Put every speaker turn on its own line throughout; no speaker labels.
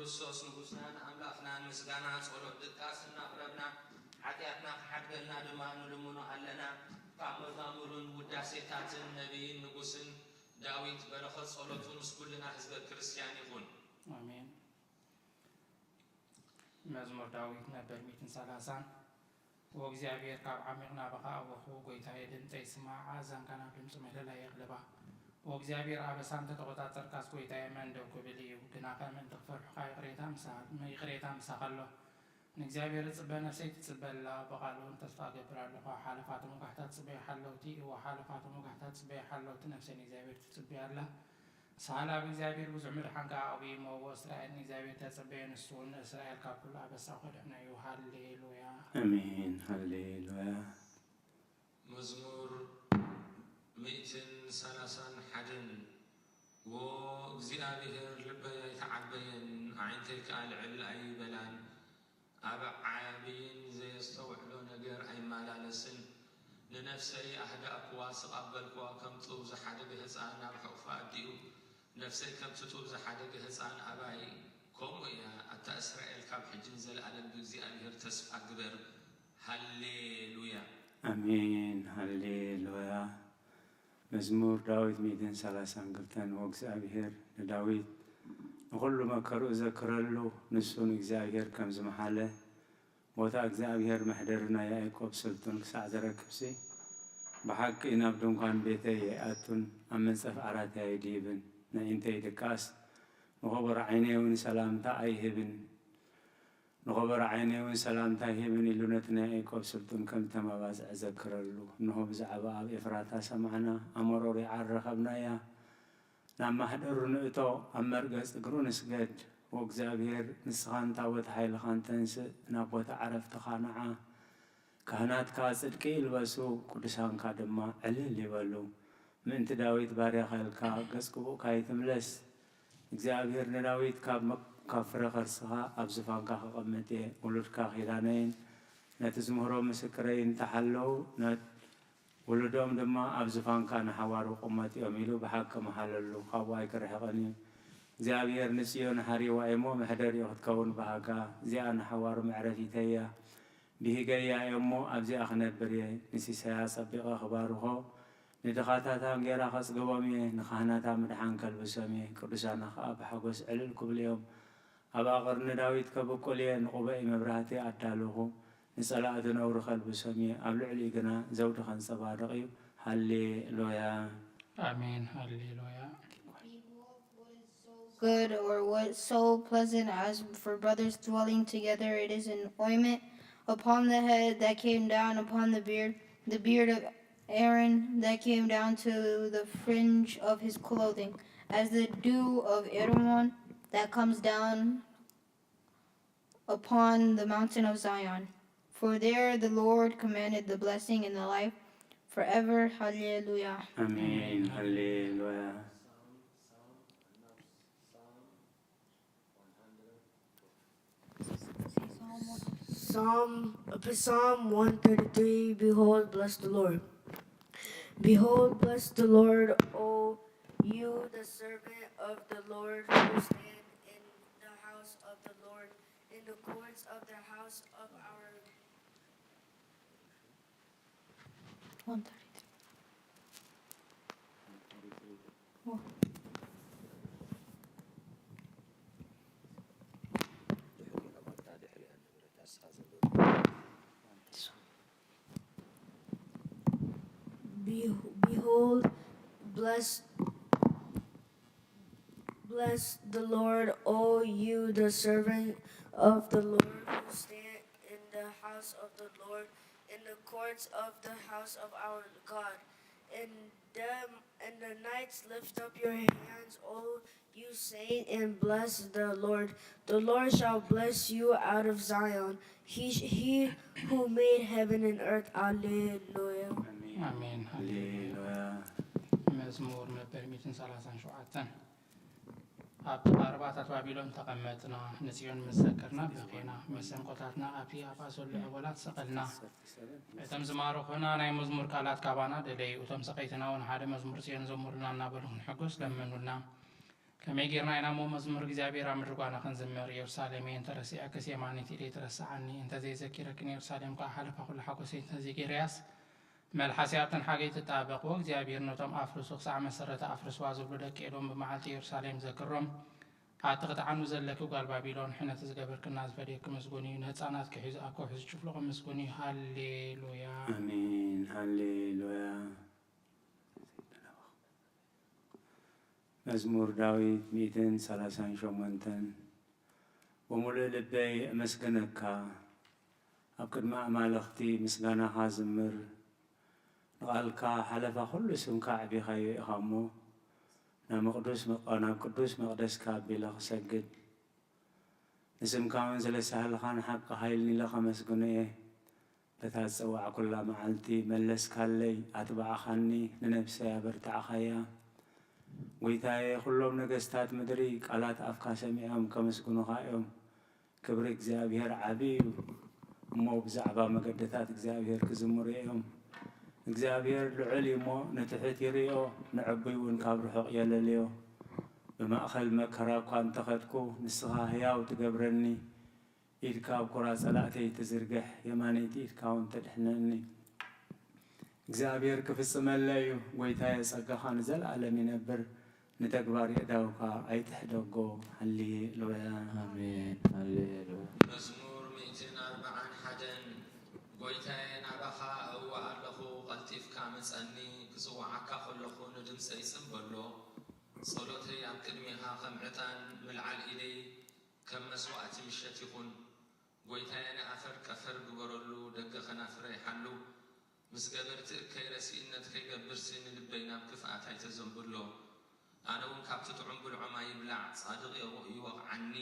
ክርስቶስ ንጉስና አምላክና ምስጋና ጸሎት ድቃስና ቅረብና ኃጢአትና ከሐድገልና ድማ ንልሙኖ አለና ከመዛሙሩን ውዳሴታትን ነቢይን ንጉስን ዳዊት በረኸት ጸሎቱን እስኩልና ህዝበ ክርስቲያን ይሁን
አሜን። መዝሙር ዳዊት ነበር 130 ወእግዚአብሔር ካብ ዓሚቅና በኻ አወኹ ጎይታዬ ድምፀይ ስማ አዛን ካና ድምፅ መለላ የቅልባ ወእግዚአብሔር አበሳን ተቆጣጠርካስ ጎይታዬ መንደው ክብል እዩ ግና ከመን ተፈርሑካ ይቅሬታ ምሳኸሎ ንእግዚአብሔር ጽበ ነፍሰይ ትጽበላ በቃሉን ተስፋ ገብራለሁ ሓለፋት ሙጋሕታት ጽበይ ሓለውቲ ወሓለፋት ሙጋሕታት ጽበይ ሓለውቲ ነፍሰን እግዚአብሔር ትጽበያላ ሳላ በእግዚአብሔር ብዙሕ ምድሓን ከዓቕቢሞ ወእስራኤል ንእግዚአብሔር ተጸበየ ንሱን እስራኤል ካብ ኩሉ ኣበሳ ኸድሕነዩ ሃሌሉያ
አሜን ሃሌሉያ።
መዝሙር 131 ወእግዚአብሔር ልበይ ተዓበየን ዓይንተይ ከዓ ልዕል ኣይበላን ኣብ ዓብይን ዘየስተውዕሎ ነገር ኣይመላለስን ንነፍሰይ ኣህዳእክዋ ስቓበልክዋ ከም ጡብ ዝሓደገ ህፃን ናብ ሕቑፋ ኣዲኡ ነፍሰይ ከም ትጡብ ዝሓደገ ህፃን ኣባይ ከምኡ እያ ኣታ እስራኤል ካብ ሕጅን ዘለኣለም ብእግዚአብሔር ተስፋ ግበር ሃሌሉያ
አሜን ሃሌሉያ። መዝሙር ዳዊት 132 ወእግዚአብሔር ንዳዊት ንኩሉ መከርኡ ዘክረሉ ንሱን እግዚአብሔር ከም ዝመሓለ ቦታ እግዚአብሔር መሕደርና ያዕቆብ ስልጡን ክሳዕ ዝረክብሲ ብሓቂ ናብ ድንኳን ቤተይ የኣቱን ኣብ መንጸፍ ዓራተይ ኣይድይብን ንዒንተይ ድቃስ ንኸበሮ ዓይነይ እውን ሰላምታ ኣይህብን ንኸበሮ ዓይነይ እውን ሰላምታ ይህብን ኢሉ ነቲ ናይ ያዕቆብ ስልጡን ከም ተመባዝዐ ዘክረሉ እንሆ ብዛዕባ ኣብ ኤፍራታ ሰማዕና ኣመሮር ይዓረኸብናያ ናብ ማሕደሩ ንእቶ ኣብ መርገጽ እግሩ ንስገድ ወእግዚአብሔር ንስኻን ታቦት ሓይልኻን ተንስእ ናብ ቦታ ዓረፍትኻ ንዓ ካህናትካ ጽድቂ ይልበሱ ቅዱሳንካ ድማ ዕልል ይበሉ ምእንቲ ዳዊት ባርያኻ ኢልካ ገጽ ቅቡእካ ይትምለስ እግዚአብሔር ንዳዊት ካብ ፍረ ከርስኻ ኣብ ዝፋንካ ክቐመጥ እየ ውሉድካ ኺዳነይን ነቲ ዝምህሮ ምስክረይን ተሓለዉ ውሉዶም ድማ ኣብ ዝፋንካ ንሓዋሩ ቁመጢኦም ኢሉ ብሓቂ መሃለሉ ካብኡ ኣይክርሕቐን እዩ እግዚአብሔር ንጽዮን ሓሪዋ እሞ መሕደሪኡ ክትከውን ባህጋ እዚኣ ንሓዋሩ መዕረፊተያ ብሂገያ እሞ ኣብዚኣ ክነብር እየ ንሲሳያ ጸቢቐ ክባርኾ ንድኻታታን ጌራ ኸጽግቦም እየ ንኻህናታ ምድሓን ከልብሶም እየ ቅዱሳና ከዓ ብሓጐስ ዕልል ክብሉ እዮም ኣብ ኣቕርኒ ዳዊት ከብቁል እየ ንቑበኢ መብራህቲ ኣዳልኹ ንጸላእቲ ነውሪ ከልብሶም እየ ኣብ ልዕሊኡ ግና ዘውዲ ኸንጸባርቕ እዩ ሃሌሉያ
አሜን ሃሌሉያ።
Good or what so pleasant as for brothers dwelling together, it is an ointment upon the head that came down upon the beard of Aaron that came down to the fringe of his clothing, as the dew of Hermon that comes down upon the mountain of Zion. For there the Lord commanded the blessing and the life forever. Hallelujah.
አሜን ሃሌሉያ።
Psalm 133. Behold, bless the Lord. Behold, bless the Lord, O you, the servant of the Lord, who stand in the house of the Lord, in the courts of the house of our
133. Oh.
Behold, bless the Lord, O you, the servant of the Lord, who stand in the house of the Lord, in the courts of the house of our God. In the nights lift up your hands, O you saint, and bless the Lord. The Lord shall bless you out of Zion. He who made heaven and earth. Alleluia.
አሜን
ሃሌሉያ።
መዝሙር ነበር 137 ኣብ ኣርባዕታት ባቢሎን ተቐመጥና ንጽዮን መዘከርና በኺና መሰንቆታትና ኣብቲ ኣፋሰሉ ዕቦላት ሰቐልና እቶም ዝማረኹና ናይ መዝሙር ቃላት ካባና ደለዩ እቶም ሰቀይትና እውን ሓደ መዝሙር ጽዮን ዘሙሩልና እናበሉ ክንሕጎስ ለመኑልና كما يجيرنا إنا مو مزمور እግዚአብሔር አምድርጓና ከንዘምር ኢየሩሳሌም ተረሲያ ከሰማኒት ኢሌ ተረሳዓኒ እንተ ዘይዘኪረክን ኢየሩሳሌም ቃ ኩሉ ሓጎሰይ እንተ ዘይጌርያስ መልሓስያትን ሓገይ ተጣበቅዎ እግዚአብሔር ነቶም አፍርሱ ክሳዕ መሰረተ አፍርስዋ ዝብሉ ደቂ ኤዶም በመዓልቲ ኢየሩሳሌም ዘክሮም አጥቅጥዓኑ ዘለኪ ጓል ባቢሎን ሕነት ዝገበርክና ዝፈደክ ምስጉን እዩ ንህፃናት ክሒዙ ኣኮ ሕዙ ጭፍልቆ ምስጉን እዩ ሃሌሉያ
አሜን ሃሌሉያ። መዝሙር ዳዊት 138 ወሙሉእ ልበይ ኣመስግነካ ኣብ ቅድሚ ኣማልኽቲ ምስጋናኻ ዝምር ንቓልካ ሓለፋ ኩሉ ስምካ ዕቢኻዮ ኢኻ እሞ ናብ ቅዱስ መቕደስካ ኣቢለ ክሰግድ ንስምካ እውን ስለሳህልኻን ሓቂ ሃይልኒ ኢለ ከመስግኖ እየ። በታ ዝፀዋዕ ኩላ መዓልቲ መለስካለይ ኣትባዕኻኒ ንነብሰይ ኣበርታዕኻያ ጎይታዬ ኩሎም ነገስታት ምድሪ ቃላት ኣፍካ ሰሚዖም ከመስግኑኻ እዮም። ክብሪ እግዚኣብሔር ዓብዪ እዩ እሞ ብዛዕባ መገድታት እግዚኣብሔር ክዝምሩ እዮም። እግዚኣብሔር ልዑል እዩ እሞ ንትሕት ይርዮ ንዕቡይ እውን ካብ ርሑቕ የለልዮ። ብማእኸል መከራ እኳ እንተኸድኩ ንስኻ ህያው ትገብረኒ ኢድካ ኣብ ኩራ ጸላእተይ ትዝርግሕ የማነይቲ ኢድካ እውን ተድሕነኒ። እግዚኣብሔር ክፍጽመለ እዩ ጎይታዬ ጸጋኻ ንዘለዓለም ይነብር ንተግባር የእዳውካ ኣይትሕደጎ ሃሌሉያ
አሜን ሃሌሉያ።
መዝሙር 141 ጎይታዬ ናባኻ እዋ ኣለኹ ቀልጢፍካ መጸኒ ክጽዋዓካ ከለኹ ንድምፀይ ይጽበሎ ጸሎተይ ኣብ ቅድሚኻ ከም ዕጣን ምልዓል ኢለይ ከም መስዋዕቲ ምሸት ይኹን። ጎይታዬ ንኣፈር ቀፈር ግበረሉ ደገ ኸናፍረ ይሓሉ ምስ ገበርቲ እከይ ረሲእነት ከይገብርሲ ንልበይ ናብ ክፍኣት ኣይተዘንብሎ። ኣነ እውን ካብቲ ጥዑም ብልዖማ ይብላዕ ጻድቕ ይወቕዓኒ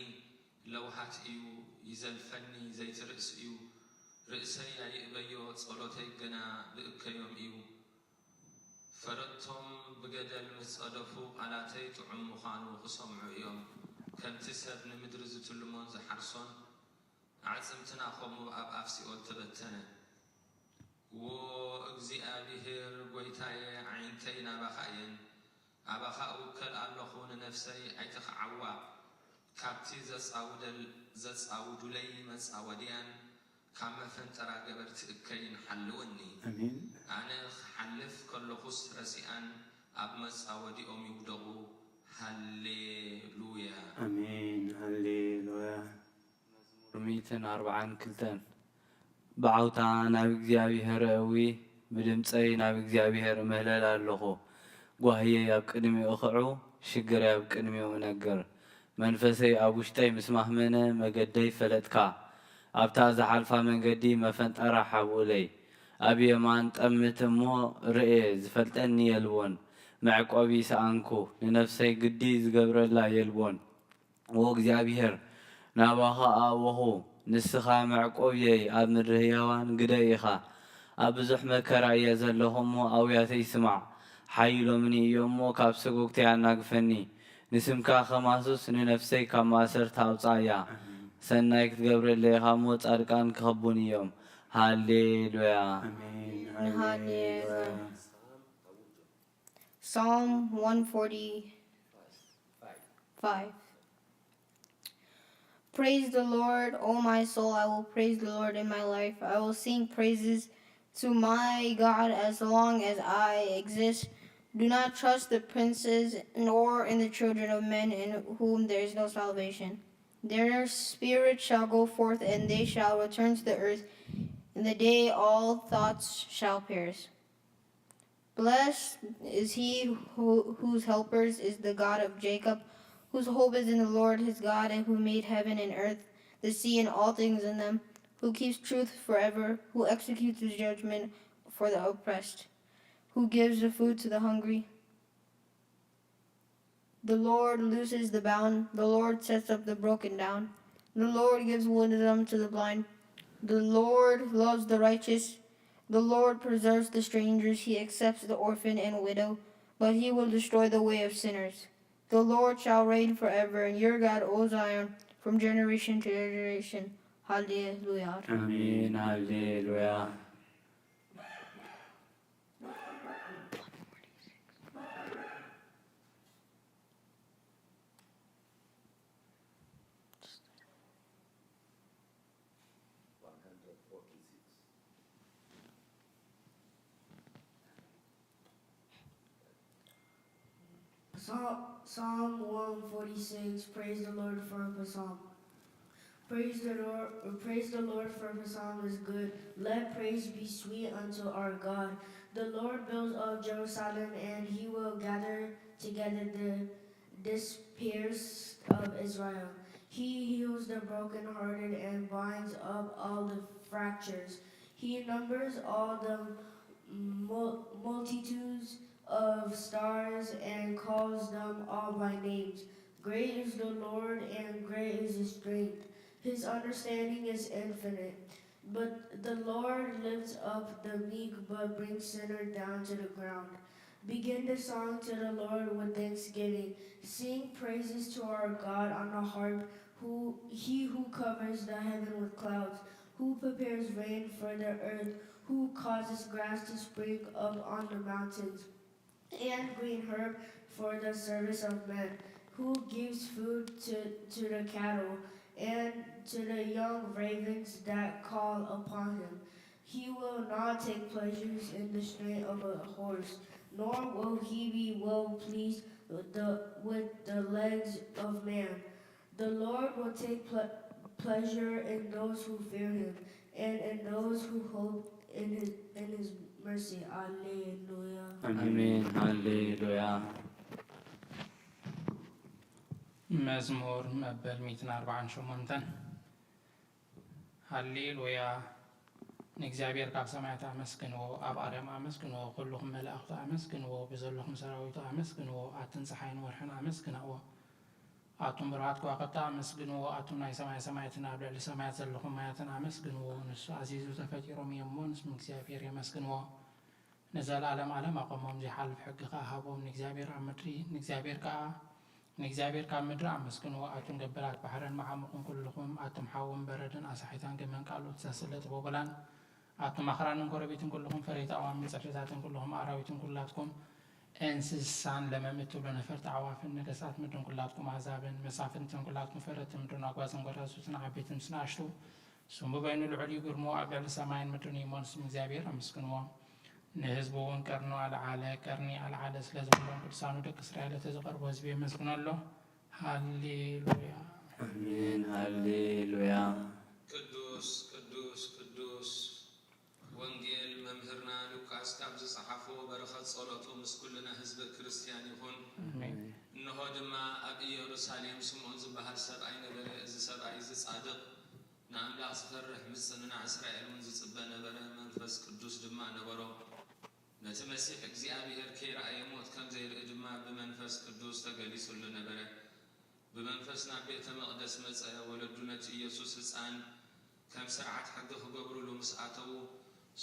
ለውሃት እዩ ይዘልፈኒ ዘይትርእስ እዩ ርእሰይ ኣይእበዮ ጸሎተይ ገና ብእከዮም እዩ። ፈረድቶም ብገደል ምስ ጸደፉ ቃላተይ ጥዑም ምዃኑ ክሰምዑ እዮም። ከምቲ ሰብ ንምድሪ ዝትልሞን ዝሓርሶን ዓጽምትናኸሙ ኣብ ኣፍ ሲኦል ተበተነ። ዎ እግዚኣብሔር ጎይታዬ ዓይንተይ ናባኻ እየን ኣባኻ እውከል ኣለኹ ንነፍሰይ ኣይትኽዓዋ። ካብቲ ዘጻውዱለይ መጻወድያን ካብ መፈንጠራ ገበርቲ እከይን ሓልወኒ። ኣነ ክሓልፍ ከለኹስ ረሲኣን ኣብ መጻወዲኦም ይውደቑ። ሃሌሉያ
አሜን ሃሌሉያ።
መዝሙር 142 ብዓውታ ናብ እግዚኣብሔር እዊ ብድምፀይ ናብ እግዚኣብሔር እምህለል ኣለኹ። ጓህየይ ኣብ ቅድሚኡ ኽዑ ሽግረይ ኣብ ቅድሚኡ እነግር። መንፈሰይ ኣብ ውሽጠይ ምስ ማህመነ መገደይ ፈለጥካ። ኣብታ ዝሓልፋ መንገዲ መፈንጠራ ሓብኡለይ። ኣብ የማን ጠምት እሞ ርኤ ዝፈልጠኒ የልቦን። መዕቆቢ ሰኣንኩ ንነፍሰይ ግዲ ዝገብረላ የልቦን። ዎ እግዚኣብሔር ናባኻ ኣወኹ ንስኻ መዕቆብየይ ኣብ ምድሪ ህያዋን ግደይ ኢኻ። ኣብ ብዙሕ መከራ እየ ዘለኹ እሞ ኣውያተይ ስማዕ። ሓይሎምኒ እዮም እሞ ካብ ሰጎግተይ ኣናግፈኒ። ንስምካ ኸማሱስ ንነፍሰይ ካብ ማእሰርቲ ኣውፃእያ። ሰናይ ክትገብረለይ ኢኻ እሞ ጻድቃን ክኸቡን እዮም። ሃሌሉያ
Psalm 145. Praise the Lord, O my soul. I will praise the Lord in my life. I will sing praises to my God as long as I exist. Do not trust the princes nor in the children of men in whom there is no salvation. Their spirit shall go forth and they shall return to the earth. In the day all thoughts shall perish. Blessed is he whose helpers is the God of Jacob, whose hope is in the Lord his God, and who made heaven and earth, the sea and all things in them, who keeps truth forever, who executes his judgment for the oppressed, who gives the food to the hungry. The Lord looses the bound, the Lord sets up the broken down. The Lord gives wisdom to the blind. The Lord loves the righteous. The Lord preserves the strangers. He accepts the orphan and widow, but he will destroy the way of sinners. The Lord shall reign forever, and your God, O Zion, from generation to generation. Hallelujah.
አሜን ሃሌሉያ።
Psalm 146. Praise the Lord for a psalm. Praise the Lord for a psalm is good. Let praise be sweet unto our God. The Lord builds up Jerusalem, and he will gather together the dispersed of Israel. He heals the brokenhearted and binds up all the fractures. He numbers all the multitudes of stars and calls them all by names. Great is the Lord and great is his strength. His understanding is infinite. But the Lord lifts up the meek but brings sinners down to the ground. Begin the song to the Lord with thanksgiving. Sing praises to our God on the harp. He who covers the heaven with clouds, who prepares rain for the earth, who causes grass to spring up on the mountains, and green herb for the service of men, who gives food to the cattle and to the young ravens that call upon him. He will not take pleasures in the strength of a horse, nor will he be well pleased with the legs of man. The Lord will take pleasure in those who fear him, and in those who hope in his mercy. Alleluia.
አሜን ሃሌሉያ
መዝሙር መበል 148 ሃሌሉያ ንእግዚአብሔር ካብ ሰማያት ኣመስግንዎ ኣብ ኣርያም ኣመስግንዎ ኩልኩም መላእኽቲ ኣመስግንዎ ብዘለኹም ሰራዊቱ ኣመስግንዎ ኣትን ፀሓይን ወርሕን ኣመስግንዎ ኣቱም ብርሃት ከዋኽብቲ ኣመስግንዎ ኣቱም ናይ ሰማይ ሰማያትን ኣብ ልዕሊ ሰማያት ዘለኹም ማያትን ኣመስግንዎ ንሱ ኣዚዙ ተፈጢሮም እየሞ ንስም እግዚኣብሔር የመስግንዎ ንዘላለም ዓለም ኣቆሞም ዘይሓልፍ ሕጊ ከዓ ሃቦም ንእግዚኣብሔር ኣብ ምድሪ ንእግዚኣብሔር ካብ ምድሪ ኣመስግንዎ ኣቱም ገበላት ባሕርን መዓሙቕን ኩልኹም ኣቱም ሓውን በረድን ኣሳሒታን ግመን ቃሎት ዘስለጥ ቦበላን ኣቱም ኣኽራንን ኮረቤትን ኩልኹም ፈረይቲ ኣዋምን ፀፍሒታትን ኩልኹም ኣራዊትን ኩላትኩም እንስሳን ለመምትብሎ ነፈርቲ ኣዕዋፍን ነገስታት ምድርን ኩላትኩም ኣሕዛብን መሳፍንትን ኩላትኩም ፈረቲ ምድርን ኣጓዝን ጎዳዙትን ዓበይትን ምስ ንኣሽቱ ስሙ በይኑ ልዑል ይግርሞ ኣብ ልዕሊ ሰማይን ምድርን እሞ ንስም እግዚኣብሔር ኣመስግንዎ ንህዝቡ እውን ቀርኒ ኣልዓለ ስለ ዝብሎም ቅዱሳኑ ደቂ እስራኤል ተዘቐርቦ ህዝቢ የመስግኖ ኣሎ ሃሌሉያ
አሜን ሃሌሉያ
ቅዱስ ቅዱስ ቅዱስ ወንጌል መምህርና ሉቃስ ካብ ዝፀሓፎ በረኸት ጸሎቱ ምስ ኩልና ህዝቢ ክርስቲያን ይኹን እንሆ ድማ ኣብ ኢየሩሳሌም ስምዖን ዝበሃል ሰብኣይ ነበረ እዚ ሰብኣይ ዝፃድቕ ንኣምላኽ ዝፈርሕ ምፅንና እስራኤል እውን ዝፅበ ነበረ መንፈስ ቅዱስ ድማ ነበሮ ነቲ መሲሕ እግዚኣብሔር ከይረኣየ ሞት ከም ዘይርኢ ድማ ብመንፈስ ቅዱስ ተገሊጹሉ ነበረ ብመንፈስ ናብ ቤተ መቕደስ መፀ ወለዱ ነቲ ኢየሱስ ህፃን ከም ስርዓት ሕጊ ክገብሩሉ ምስ ኣተዉ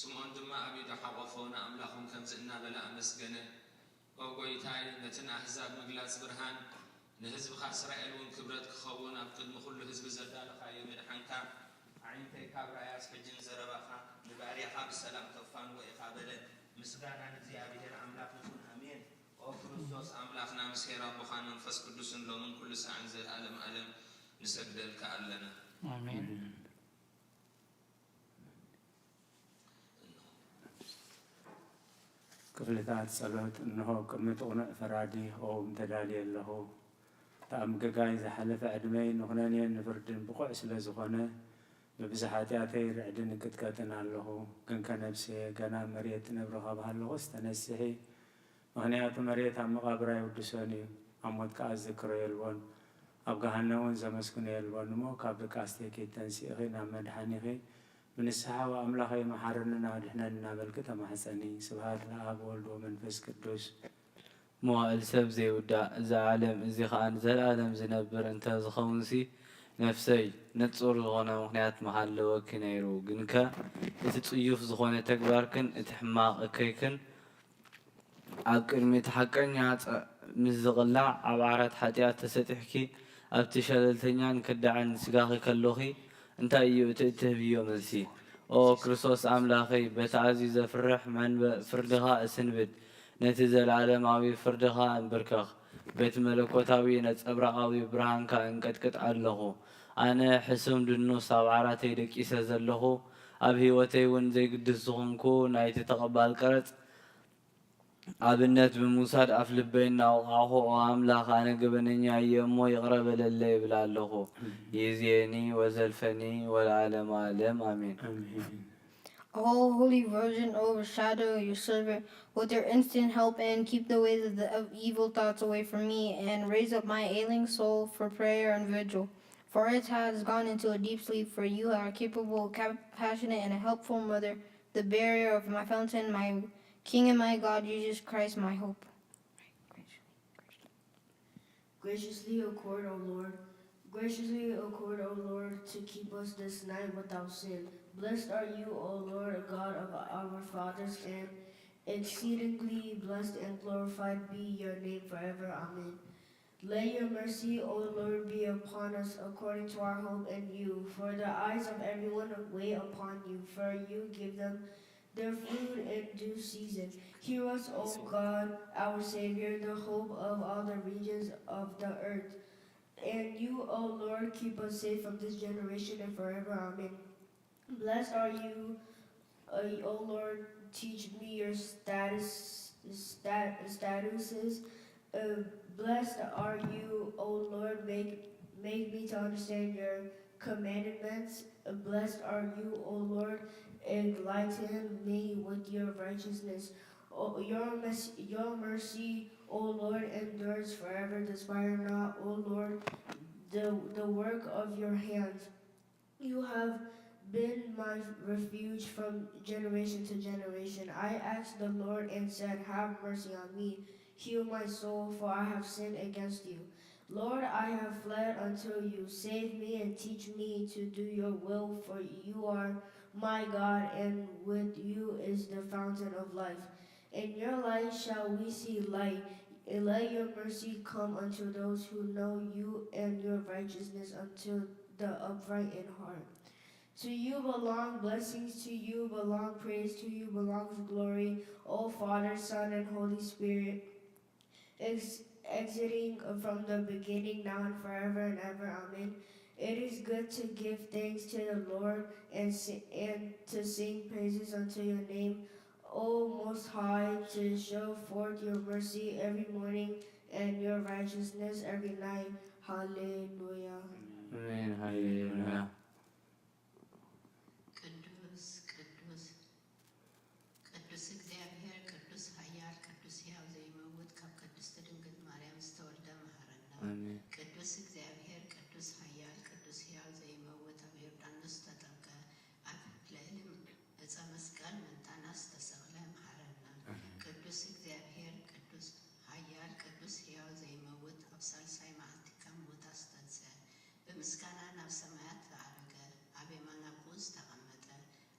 ስምዖን ድማ ኣብ ኢዱ ሓቆፎ ንኣምላኹም ከምዚ እናበለ ኣመስገነ ኦ ጎይታይ ነቲ ንኣሕዛብ ምግላፅ ብርሃን ንህዝብኻ እስራኤል እውን ክብረት ክኸውን ኣብ ቅድሚ ኩሉ ህዝቢ ዘዳለኻዮ ምድሓንካ ዓይንተይ ካብ ራእያስ ሕጅን ዘረባኻ ንባርያኻ ብሰላም ተፋንዎ ኢኻ በለ ምስጋና ንእግዚኣብሔር ኣምላኽ ይኹን ኣሜን ኦ ክርስቶስ ኣምላኽና ምስ ሄራ ኣቦኻ መንፈስ ቅዱስን ሎምን ኩሉ ሰዓን ዘለኣለም ዓለም ንሰግደልካ ኣለና
ኣሜን
ክፍልታት ጸሎት እንሆ ቅድሚ ጥቕኑዕ ፈራዲ ኦም ተዳልየ ኣለኹ ተኣምገጋይ ዝሓለፈ ዕድመይ ንኹነንየን ንፍርድን ብቑዕ ስለ ዝኾነ ብብዙሕ ኃጢአተይ ርዕድን ቅጥቀጥን ኣለኹ ግን ከነብስየ ገና መሬት ነብሮ ካብሃለኹ ዝተነስሒ ምክንያቱ መሬት ኣብ መቓብራ ይውድሶን እዩ ኣብ ሞት ከዓ ዝዝክሮ የልቦን ኣብ ገሃነም እውን ዘመስግኖ የልቦን እሞ ካብ ደቂ ኣስተይ ተንሲእኺ ናብ መድሓኒኺ ብንስሓ ወኣምላኸይ መሓረንና ድሕነን እናበልክ ተማሕፀኒ ስብሃት ለኣብ ወልድ ወመንፈስ ቅዱስ
መዋእል ሰብ ዘይውዳእ እዚ ዓለም እዚ ከዓ ንዘለኣለም ዝነብር እንተዝኸውንሲ ነፍሰይ ንጹር ዝኾነ ምክንያት መሃለወኪ ነይሩ ግንከ እቲ ጽዩፍ ዝኾነ ተግባርክን እቲ ሕማቕ እከይክን ኣብ ቅድሚት ሓቀኛ ምስ ዝቕላዕ ኣብ ዓራት ሓጢኣት ተሰጢሕኪ ኣብቲ ሸለልተኛን ክዳዕን ስጋኺ ከለኺ እንታይ እዩ እቲ እትህብዮ መልሲ ኦ ክርስቶስ ኣምላኸይ በቲ ኣዝዩ ዘፍርሕ መንበእ ፍርድኻ እስንብድ ነቲ ዘለዓለማዊ ፍርድኻ እንብርከኽ ቤት መለኮታዊ ነጸብራቃዊ ብርሃንካ እንቀጥቅጥ ኣለኹ ኣነ ሕሱም ድኑስ ኣብ ዓራተይ ደቂሰ ዘለኹ ኣብ ህይወተይ እውን ዘይግድስ ዝኾንኩ ናይቲ ተቐባል ቀረፅ ኣብነት ብምውሳድ ኣፍ ልበይ እናወቃዕኹ ኣምላኽ ኣነ ግበነኛ እየ እሞ ይቕረ በለለ ይብል ኣለኹ ይእዜኒ ወዘልፈኒ ወለዓለመ ዓለም አሜን።
O Holy Virgin, overshadow your servant with your instant help and keep the ways of evil thoughts away from me, and raise up my ailing soul for prayer and vigil. For it has gone into a deep sleep, for you are capable, compassionate, and a helpful mother, the barrier of my fountain, my King and my God, Jesus Christ, my hope.
Graciously accord, O Lord. Graciously accord, O Lord, to keep us this night without sin. Blessed are you, O Lord, God of our fathers, and exceedingly blessed and glorified be your name forever. Amen. Let your mercy, O Lord, be upon us according to our hope in you. For the eyes of everyone wait upon you, for you give them their food in due season. Hear us, O God, our Savior, the hope of all the regions of the earth. And you, O Lord, keep us safe from this generation and forever. Amen. Blessed are you, O Lord, teach me your statuses. Blessed are you, O Lord, make me to understand your commandments. Blessed are you, O Lord, enlighten me with your righteousness. Your mercy, O Lord, endures forever. Despise not, O Lord, the work of your hands. You have been my refuge from generation to generation. I asked the Lord and said, have mercy on me. Heal my soul, for I have sinned against you. Lord, I have fled until you. Save me and teach me to do your will, for you are my God, and with you is the fountain of life. In your light shall we see light. And let your mercy come unto those who know you, and your righteousness unto the upright in heart. To you belong blessings, to you belong praise, to you belongs glory, O Father, Son, and Holy Spirit, exiting from the beginning, now and forever and ever. Amen. It is good to give thanks to the Lord and to sing praises unto your name, O Most High, to show forth your mercy every morning and your righteousness every night. Hallelujah.
አሜን ሃሌሉያ።
ቅዱስ ቅዱስ ቅዱስ እግዚአብሔር ቅዱስ ኃያል ቅዱስ ሕያው ዘይመውት ካብ ቅድስት ድንግል ማርያም ዝተወልደ መሃረና።
አሜን
ቅዱስ እግዚአብሔር ቅዱስ ኃያል ቅዱስ ሕያው ዘይመውት ኣብ ዮርዳኖስ ተጠምቀ ኣብ ልዕሊ ዕፀ መስቀል ምንታና ዝተሰቕለ መሃረና። ቅዱስ እግዚአብሔር ቅዱስ ኃያል ቅዱስ ሕያው ዘይመውት ኣብ ሳልሳይ መዓልቲ ካብ ሞት ዝተንስአ ብምስጋና ናብ ሰማያት ተዓረገ ኣብ የማነ አቡ ዝተቐመጠ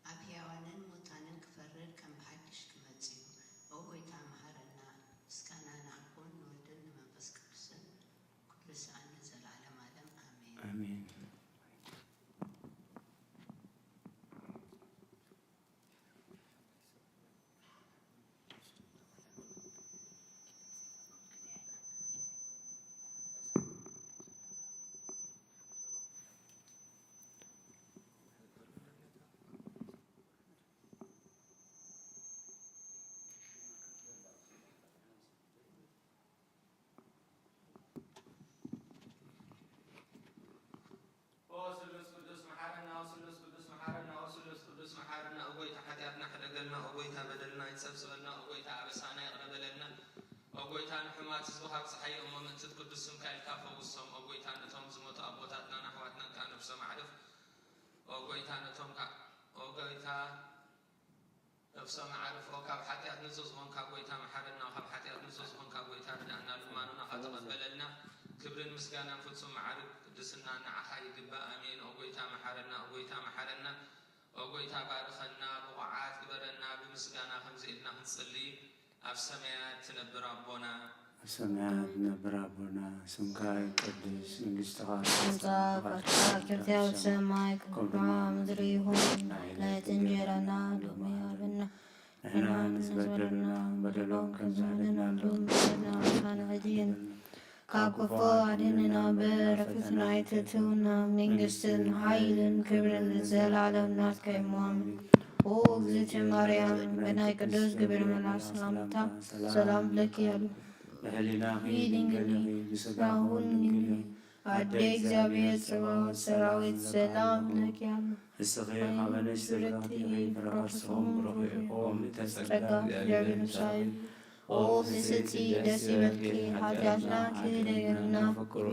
ኣብ ሕያዋንን ሙታንን ክፈርድ ከም ብሓድሽ ክመጽ እዩ። ኦ ጐይታ መሃረና። ምስጋና ንኣቦን ንወልድን ንመንፈስ ቅዱስን ኩሉ ሰዓት ንዘለዓለም ዓለም ኣሜን።
አሜን።
ስሉስ ቅዱስ መሓረና ወስሉስ ቅዱስ መሓረና ወስሉስ ቅዱስ መሓረና እጎይታ ሓጢኣትና ሕደገልና እጎይታ በደልና ይፀብፅበልና እጎይታ ኣበሳና ይቕረበለና እጎይታ ንሕማት ዝወሃብ ፀሓይ እሞ ምእንትት ቅዱስ ስምካ ኢልካ ፈውሶም እጎይታ ነቶም ዝሞቱ ኣቦታትና ኣሕዋትና ካ ነብሶም ኣዕርፍ እጎይታ ነቶም እጎይታ ነብሶም ኣዕርፎ ካብ ሓጢኣት ንጹህ ዝኾንካ ጎይታ መሓረና ካብ ሓጢኣት ንጹህ ዝኾንካ ጎይታ ርዳእና ልማኑና ከተቐበለልና ክብርን ምስጋናን ፍጹም ማዕርግ ቅድስና ንዓኻ ይግባእ ኣሜን። እጎይታ መሓረና እጎይታ መሓረና እጎይታ ባርኸና ብቑዓት ግበረና ብምስጋና ከምዚ ኢልና ክንጽልይ ኣብ ሰማያት ትነብር ኣቦና
ኣብ ሰማያት ትነብር ኣቦና ስምካ ይቀድስ መንግሥትኻ
ትምጻእ ፈቃድካ ከምቲ ኣብ ሰማይ ከምኡ ምድሪ ይኹን። ዕለት እንጀራና ሎሚ ሃበና
ንሕና ንዝበደሉና በደሎም ከም ዝሕነናሎም በደልና ንሕድግን ካብ ክፉ አድነና በረከትና አይተትውና መንግስትን ኃይልን ክብርን ለዘላለም ናትከ ይሙ አሜን።
ኦ እግዝእትየ ማርያም በናይ ቅዱስ ገብርኤል መልአክ ሰላምታ ሰላም ለኪ ያሉ
በህሊናኺ
ድንግል
ድንግል
ነሽ፣
ብስጋሁን ድንግል
አዴ እግዚአብሔር ጽባኦት ሰራዊት ሰላም ለኪ ያሉ
እስኺ ኻበ ንእሽቲ ብርክቲኺ ብረኸርስኹም ብሩኽኦም ተጸጋ
ጸጋ እግዚአብሔር ምሳሌ ኦ ፍስቲ ደስ ይበልኪ ኃጢአትና ክህደገና ፍቁር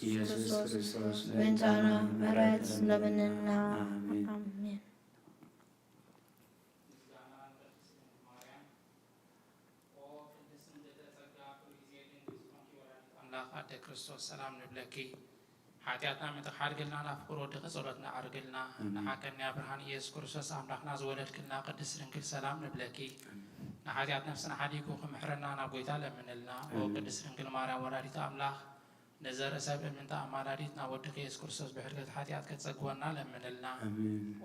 ኢየሱስ ክርስቶስ በእንታና ምሕረት ለምንና
አሜን።
አሜን።
ኣምላኽ ኣደ ክርስቶስ ሰላም ንብለኪ ሓጢኣትና ምትሓድግልና ናፍቅሮ ወድኺ ጸሎትና ዓርግልና ንሓቀኛ ብርሃን ኢየሱስ ክርስቶስ ኣምላኽና ዝወለድክልና ቅድስት ድንግል ሰላም ንብለኪ ንሓጢኣት ነፍስና ሓዲጉ ክምሕረና ናብ ጎይታ ለምንልና ኦ ቅድስት ድንግል ማርያም ወላዲተ ኣምላኽ ንዘርኢ ሰብ እምንታ ኣማላዲት ናብ ወድኺ ኢየሱስ ክርስቶስ ብሕድገት ሓጢኣት ከተጸግወና ለምንልና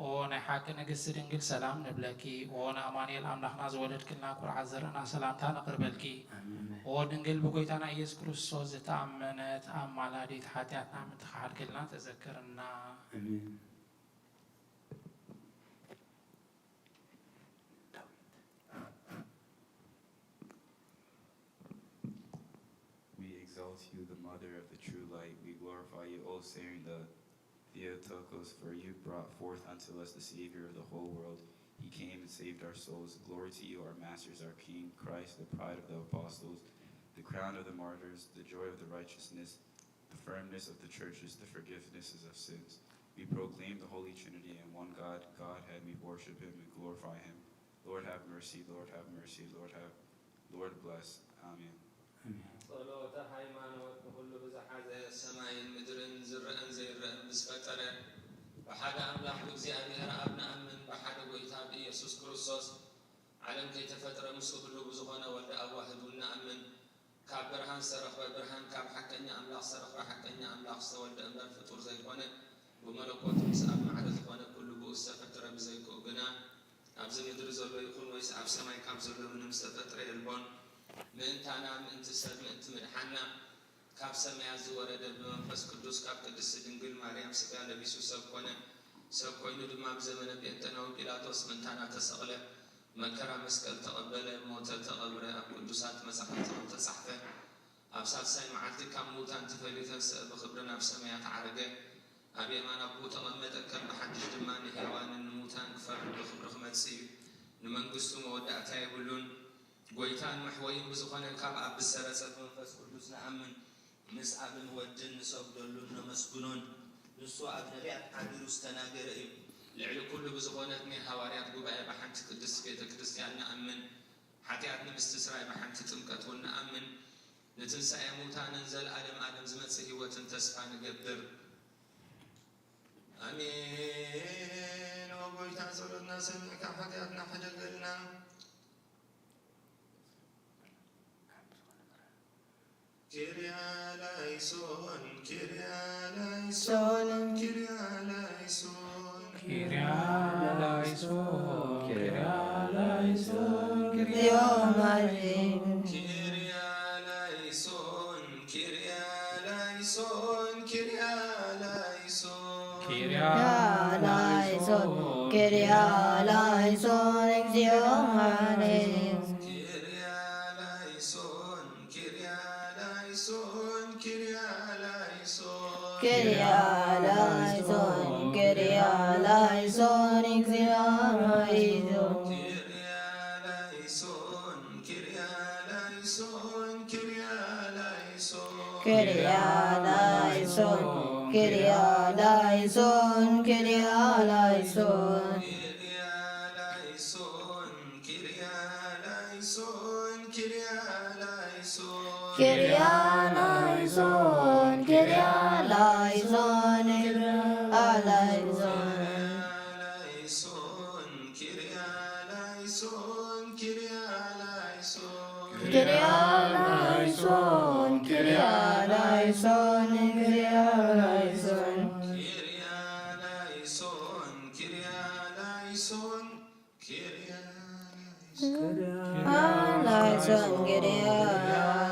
ኦ ናይ ሓቂ ንግስቲ ድንግል ሰላም ንብለኪ ኦ ንኣማኑኤል ኣምላኽና ዝወለድክልና ኩርዓት ዘርእና ሰላምታ ነቕርበልኪ ኦ ድንግል ብጎይታና ኢየሱስ ክርስቶስ ዝተኣመነት ኣማላዲት ሓጢኣትና ምትሓድግልና ተዘክርና
አሜን።
We exalt you, the mother of the true light. We glorify you, O Saint the Theotokos, for you brought forth unto us the Savior of the whole world. He came and saved our souls. Glory to you, our masters, our King, Christ, the pride of the apostles, the crown of the martyrs, the joy of the righteousness, the firmness of the churches, the forgivenesses of sins. We proclaim the Holy Trinity and one God, Godhead. We worship him and glorify him. Lord have mercy, Lord have mercy, Lord bless. Amen.
ጸሎተ ሃይማኖት ንኩሉ ብዝሓዘ ሰማይን ምድርን ዝርአን ዘይርአን ምስ ፈጠረ ብሓደ ኣምላኽ ብእግዚኣብሔር ኣብ ንኣምን ብሓደ ጎይታ ብኢየሱስ ክርስቶስ ዓለም ከይተፈጥረ ምስኡ ህሉ ብዝኾነ ወልደ ኣብ ዋህዱ ንኣምን ካብ ብርሃን ዝተረኽበ ብርሃን ካብ ሓቀኛ ኣምላኽ ዝተረኽበ ሓቀኛ ኣምላኽ ዝተወልደ እምበር ፍጡር ዘይኮነ ብመለኮት ምስ ኣብ ማዕረ ዝኾነ ኩሉ ብኡ ዝተፈጠረ ብዘይክኡ ግና ኣብዚ ምድሪ ዘሎ ይኹን ወይስ ኣብ ሰማይ ካብ ዘሎ ምንም ዝተፈጥረ የልቦን ምእንታና ምእንቲ ሰብ ምእንቲ ምድሓና ካብ ሰማያት ዝወረደ ብመንፈስ ቅዱስ ካብ ቅድስቲ ድንግል ማርያም ስጋ ለቢሱ ሰብ ኮነ ሰብ ኮይኑ ድማ ብዘመነ ጴንጤናዊ ጲላጦስ ምእንታና ተሰቕለ መከራ መስቀል ተቐበለ ሞተ ተቐብረ ኣብ ቅዱሳት መጻሕፍቲ ተጻሕፈ ኣብ ሳልሳይ መዓልቲ ካብ ሙታን ተፈሊተ ሰብ ብክብሪ ናብ ሰማያት ዓረገ ኣብ የማን ኣቦ ተቐመጠ ከም ብሓድሽ ድማ ንሕያዋንን ንሙታን ክፈርድ ብክብሪ ክመጽእ እዩ ንመንግስቱ መወዳእታ የብሉን ጎይታን መሕወይን ብዝኾነ ካብ ኣብ ብሰረጸ መንፈስ ቅዱስ ንኣምን ምስ ኣብን ወድን ንሰግደሉን ነመስግኖን ንሱ ኣብ ነቢያት ሓቢሩ ዝተናገረ እዩ ልዕሊ ኩሉ ብዝኾነት ናይ ሃዋርያት ጉባኤ ብሓንቲ ቅድስቲ ቤተ ክርስቲያን ንኣምን ሓጢኣት ንምስትስራይ ብሓንቲ ጥምቀት እውን ንኣምን ንትንሳኤ ሙታንን ዘለኣለም ኣለም ዝመጽእ ህይወትን ተስፋ ንገብር ኣሜን። ኦ ጎይታ ጸሎትና ሰሚዕካ ሓጢኣትና ሕደገልና Kyria eleison, Kyria eleison, Kyria eleison,
Kyria eleison, Kyria eleison,
Kyria eleison,
Kyria eleison, Kyria eleison, Kyria eleison,
Kyria
eleison, Kyria eleison, Kyria eleison. Kyria eleison, Kyria eleison, Kyria eleison. Kyria eleison, Kyria eleison, Kyria eleison. Kyria eleison, Kyria eleison, Kyria eleison, Kyria eleison, Kyria eleison. Eleison, Kyria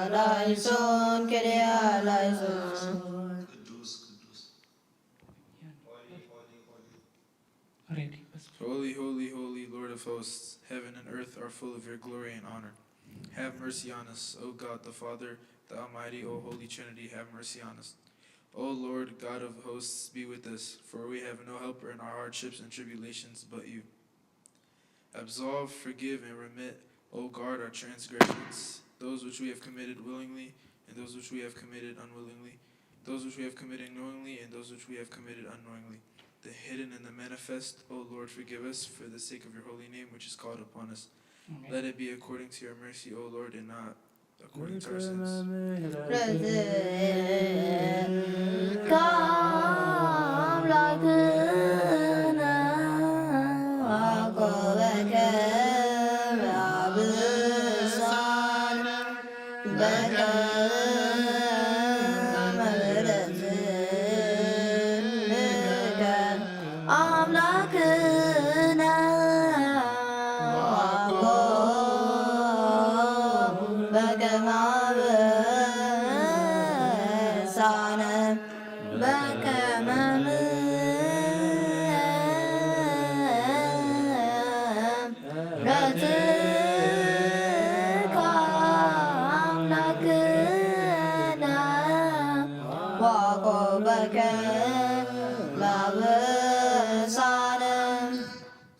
eleison, Kyria eleison.
መንፈስ
Holy, holy, holy, Lord of hosts, heaven and earth are full of your glory and honor. Have mercy on us, O God the Father, the Almighty, O Holy Trinity, have mercy on us. O Lord, God of hosts, be with us, for we have no helper in our hardships and tribulations but you. Absolve, forgive, and remit, O God, our transgressions, those which we have committed willingly, and those which we have committed unwillingly, those which we have committed knowingly, and those which we have committed unknowingly. The hidden and the manifest, O Lord, forgive us for the sake of your holy name, which is called upon us. Let it be according to your mercy, O Lord, and not according to our sins.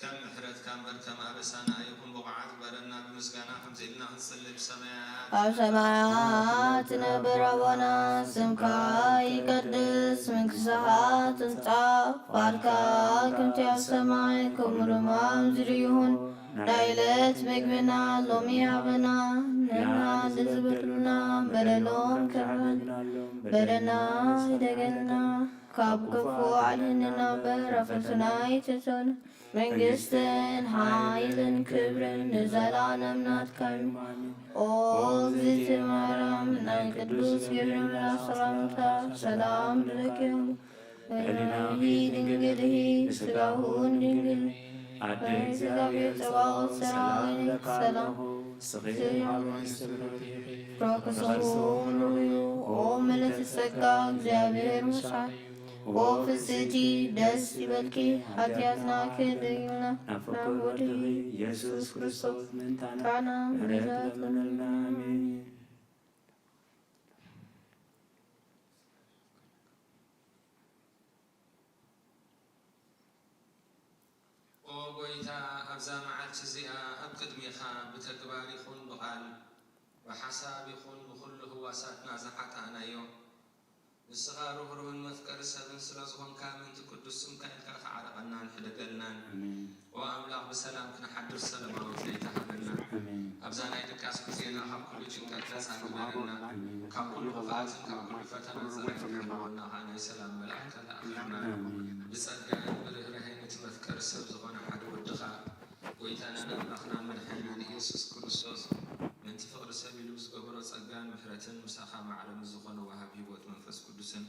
كم محرت كم بركم أبسانا يكون بقعات برنا بمسجنا خمسيلنا نصلي بسماء
አብሰማያት ነበረወና ስምካ ይቀድስ መንግሥትህ ትምጻ ፈቃድከ ከምቲ ኣብ ሰማይ ከምኡ ድማ ኣብ ምድሪ ይሁን ናይ ዕለት ምግብና ሎሚ ሃበና ንሕና ንዝበድሉና በደሎም በደልና ይደገልና ካብ ክፉ አድነና በረከትና ይትቶን መንግስትን ኃይልን ክብርን ንዘላለም ናትካ ኦ እግዝእትየ ማርያም ናይ ቅዱስ ገብርኤል ሰላምታ ሰላም ንለክዮ ህሊናኪ ድንግል ስጋሁን ድንግል
አደ እግዚአብሔር ጸባኦት ሰላም
ፕሮክሰሁን ሩዩ ኦ ምልዕተ ጸጋ እግዚአብሔር ምስራቅ ኦ ፍስሕቲ ደስ ይበልኪ ኃጢአትና ክድዩና ናወድኺ ኢየሱስ ክርስቶስ ቃና ምሕረት ለነና አሜን።
ኦ ጎይታ ኣብዛ መዓልቲ እዚኣ ኣብ ቅድሚኻ ብተግባር ይኹን ብቓል ብሓሳብ ይኹን ብኩሉ ህዋሳትና ዝሓጣእናዮ ንስኻ ርህሩህን መፍቀሪ ሰብን ስለ ዝኾንካ ምንቲ ቅዱስ ስምካ ኢልካ ከዓረቐና ንሕደገልናን ኦ ኣምላኽ ብሰላም ክነሓድር ሰላማዊት ለይታ ሃበና ኣብዛ ናይ ድቃስ ግዜና ካብ ኩሉ ጭንቀት ነፃ ግበረና ካብ ኩሉ ክፍኣትን ካብ ኩሉ ፈተና ዝረሕብሕወና ኸ ናይ ሰላም መልኣክ ተለኣኸና ብጸጋን ብርህራሄን እቲ መፍቀሪ ሰብ ዝኾነ ሓደ ወድኻ ጎይታናን ኣምላኽና መድሓኒናን ኢየሱስ ክርስቶስ ምንቲ ፍቕሪ ሰብ ኢሉ ዝገበሮ ጸጋን ምሕረትን ምሳኻ ማዕረም ዝኾነ ዋሃብ ሂወት መንፈስ ቅዱስን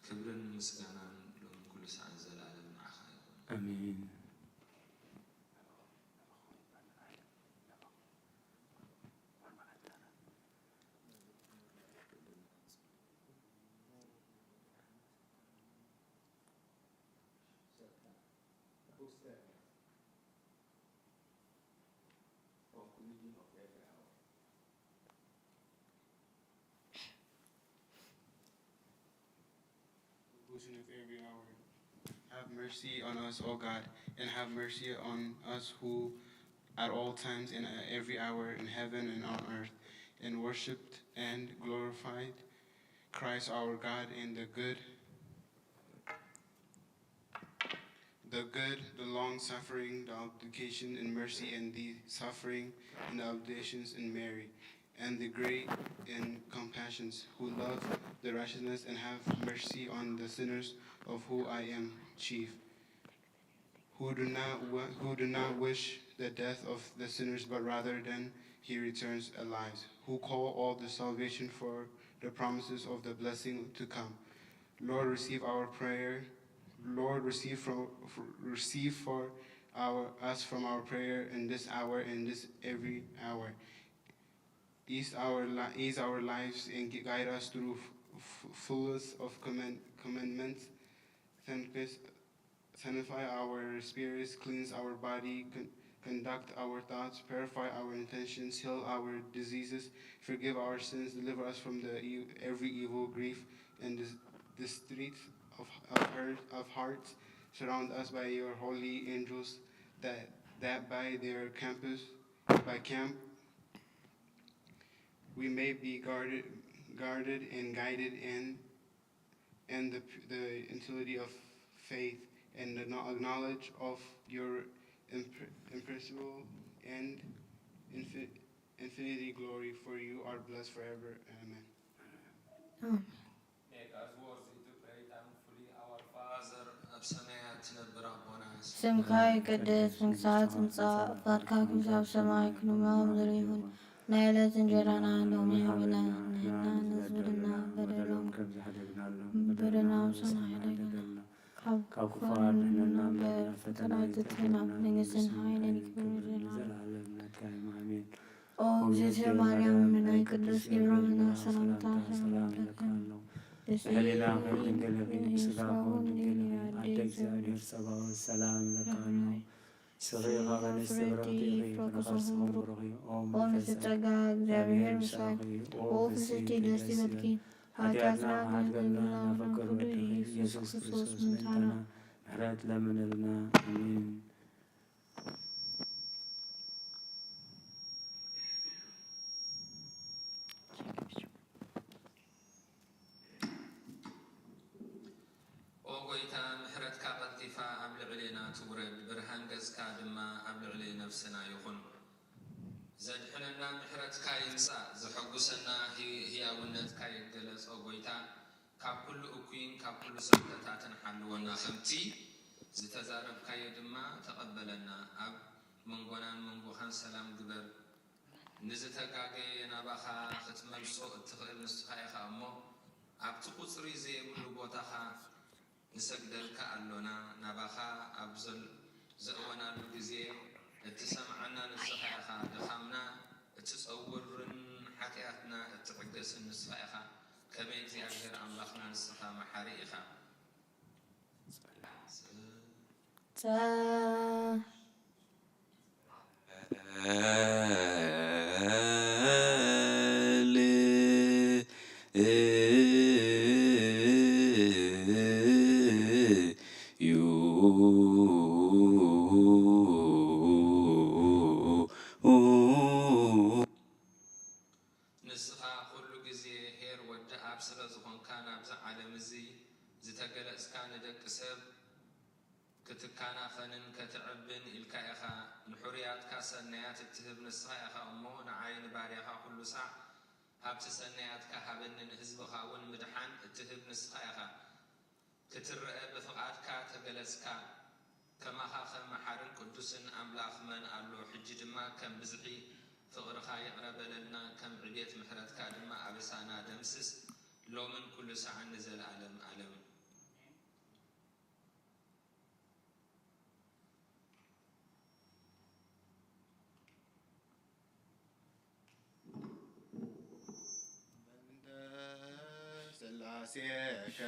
ክብርን ምስጋናን ሎሚ ኩሉ ሰዓት ዘላለም ንዓኻ ይኹን
አሜን።
Of every hour. Have mercy on us, O God, and have mercy on us who at all times and at every hour in heaven and on earth, and worshipped and glorified Christ our God in the good, the long-suffering, the obligation in mercy, and the suffering and the obligations in Mary, and the great in compassions, who love the righteousness and have mercy on the sinners, of who I am chief, who do not wish the death of the sinners, but rather than he returns alive, who call all the salvation for the promises of the blessing to come. Lord, receive our prayer. Lord, receive for us from our prayer in this hour and this every hour. Ease our lives and guide us through fullness of commandments, sanctify our spirits, cleanse our body, conduct our thoughts, purify our intentions, heal our diseases, forgive our sins, deliver us from every evil, grief, and the streets of hearts. Surround us by your holy angels, that by their camp we may be guarded and guided in the utility of faith and the knowledge of your imperishable and infinity glory. For you are blessed forever. Amen.
Make us worthy to pray thankfully, our Father, በሰማያት ትነብር አቡነ
ስምከ ይቀደስ መንግሥትከ ትምጻእ ፈቃድከ በከመ በሰማይ ከማሁ በምድር ይሁን ናይ ዕለት እንጀራና ሎሚ ሀበነ ንሕና ንሕዝብና በደልና አብሰና ያደግና ካብ ክፉ አድነና ፈተና ይትትና መንግሥትን ኃይልን ክብርን
ዘላለም ለካይ አሜን።
ኦ እግዝእትየ ማርያም ናይ ቅዱስ ገብርኤልና ሰላምታ ሰላም
ለካለው በሌላ ድንግል ስጋ ሆን ድንግል አደ እግዚአብሔር ጸባኦት ሰላም ለካለው ስሪኻ ከንስት ብረኽቲ ከነኸርስኹም ብሩኽ ኦ
ምትጸጋ እግዚአብሔር ምስራቅ ኦ ፍስሕቲ ደስ ይበልኪ ኃጢአትና ኃጢአትና ናፈቀሩ ኢየሱስ ክርስቶስ ምንታና
ምሕረት ለምንልና አሜን።
ትውረድ ብርሃን ገጽካ ድማ ኣብ ልዕሊ ነፍስና ይኹን ዘድሕነና ምሕረትካ ይምጻእ ዘሐጉሰና ህያውነትካ ይገለጾ ጎይታ ካብ ኩሉ እኩይን ካብ ኩሉ ሰንከታትን ሓልወና ከምቲ ዝተዛረብካዮ ድማ ተቐበለና ኣብ መንጎናን መንጎኻን ሰላም ግበር ንዝተጋገየ ናባኻ ክትመልሶ እትኽእል ንስኻ ኢኻ እሞ ኣብቲ ቁፅሪ ዘየብሉ ቦታኻ ንሰግደልካ ኣሎና ናባኻ ኣብ ዘእወናሉ ግዜ እትሰምዓና ንስኻ ኢኻ ድኻምና እትፀውርን ሓጢኣትና እትዕገስን ንስኻ ኢኻ ከመይ እግዚኣብሔር ኣምላኽና ንስኻ መሓሪ ኢኻ ንስኻ ኩሉ ግዜ ሄር ወዲ ኣብ ስለ ዝኾንካ ናብዛ ዓለም እዚ ዝተገለጽካ ንደቂ ሰብ ክትካናኸንን ከትዕብን ኢልካ ኢኻ ንሕሩያትካ ሰናያት እትህብ ንስኻ ኢኻ እሞ ንዓይኒ ባርያኻ ኩሉ ሳዕ ሃብቲ ሰናያትካ ሃበኒ ንህዝብኻ እውን ምድሓን እትህብ ንስኻ ኢኻ ክትርአ ብፍቓድካ ተገለጽካ ከማኻ ከም መሓርን ቅዱስን ኣምላኽ መን ኣሎ ሕጂ ድማ ከም ብዝሒ ፍቕርኻ ይቕረበለልና ከም ዕቤት ምሕረትካ ድማ ኣበሳና ደምስስ ሎምን ኩሉ ሰዓን ንዘለዓለም ዓለም
ስላሴከ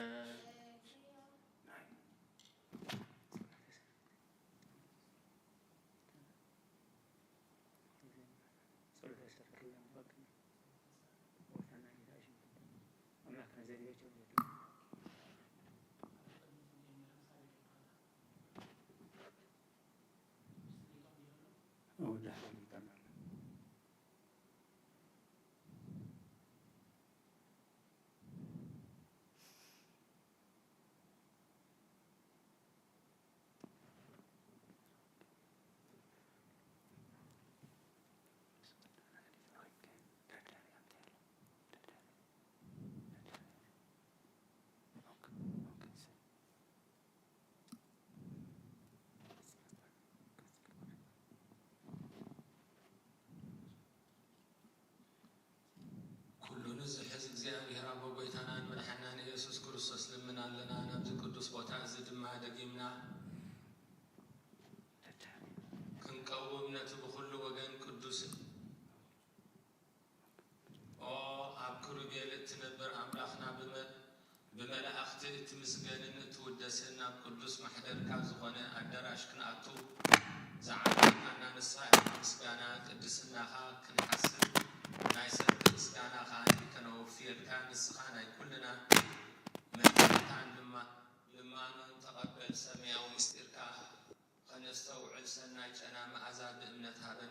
ንዝሕዝ እግዚኣብሔር ኣቦ ጎይታናን መድሓናን ኢየሱስ ክርስቶስ ልምና ኣለና ናብዚ ቅዱስ ቦታ እዚ ድማ ደጊምና ክንቀውም ነቲ ብኩሉ ወገን ቅዱስን ኦ ኣብ ክሩቤል እትነብር ኣምላኽና
بملأخت تمسجن تودسنا بقدوس محضر كازغون أدراش كنأتو زعلنا نساء مسجنا قدسنا خا كنحسن نايسر مسجنا خا كنوفير كان نسخنا كلنا من لما نتقبل سميع ومسترك خنستوعب سناي أنا ما أزاد بإمنة هذا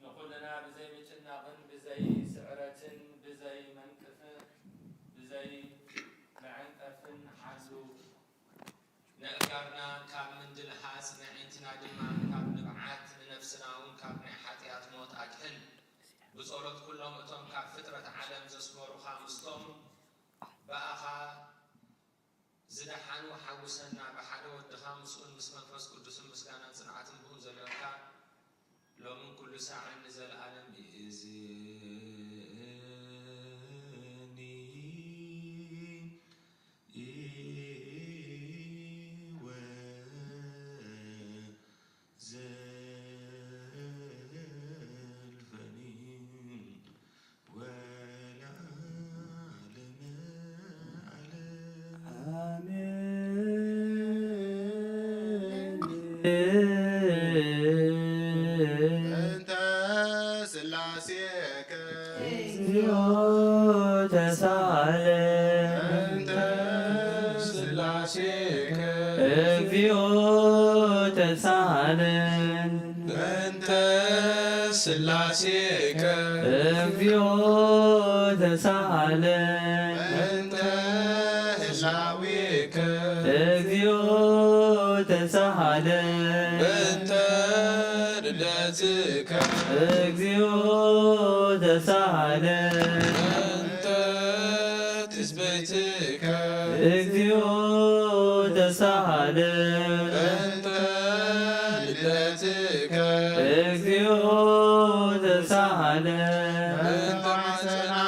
نقولنا بزي متنا غن بزي سعرة بزي منكفة بزي معنكفن حزو نقارنا كاب من دلحاس نعينتنا دما كاب نبعات لنفسنا ونكاب نحاتيات موت أجهن بصورت كلهم اتهم كاب فترة عالم زسمورو خامستهم بأخا زدحان وحاوسنا بحاله ودخام مسؤول مسمى فس قدس مسكانا صنعات بهم زلوكا لو من كل ساعة نزل عالم
أنت سلاسيك أنت سلاسيك أنت سلاسيك أنت هلاويك أنت رداتك أنت تثبتك أنت رداتك أنت معتنا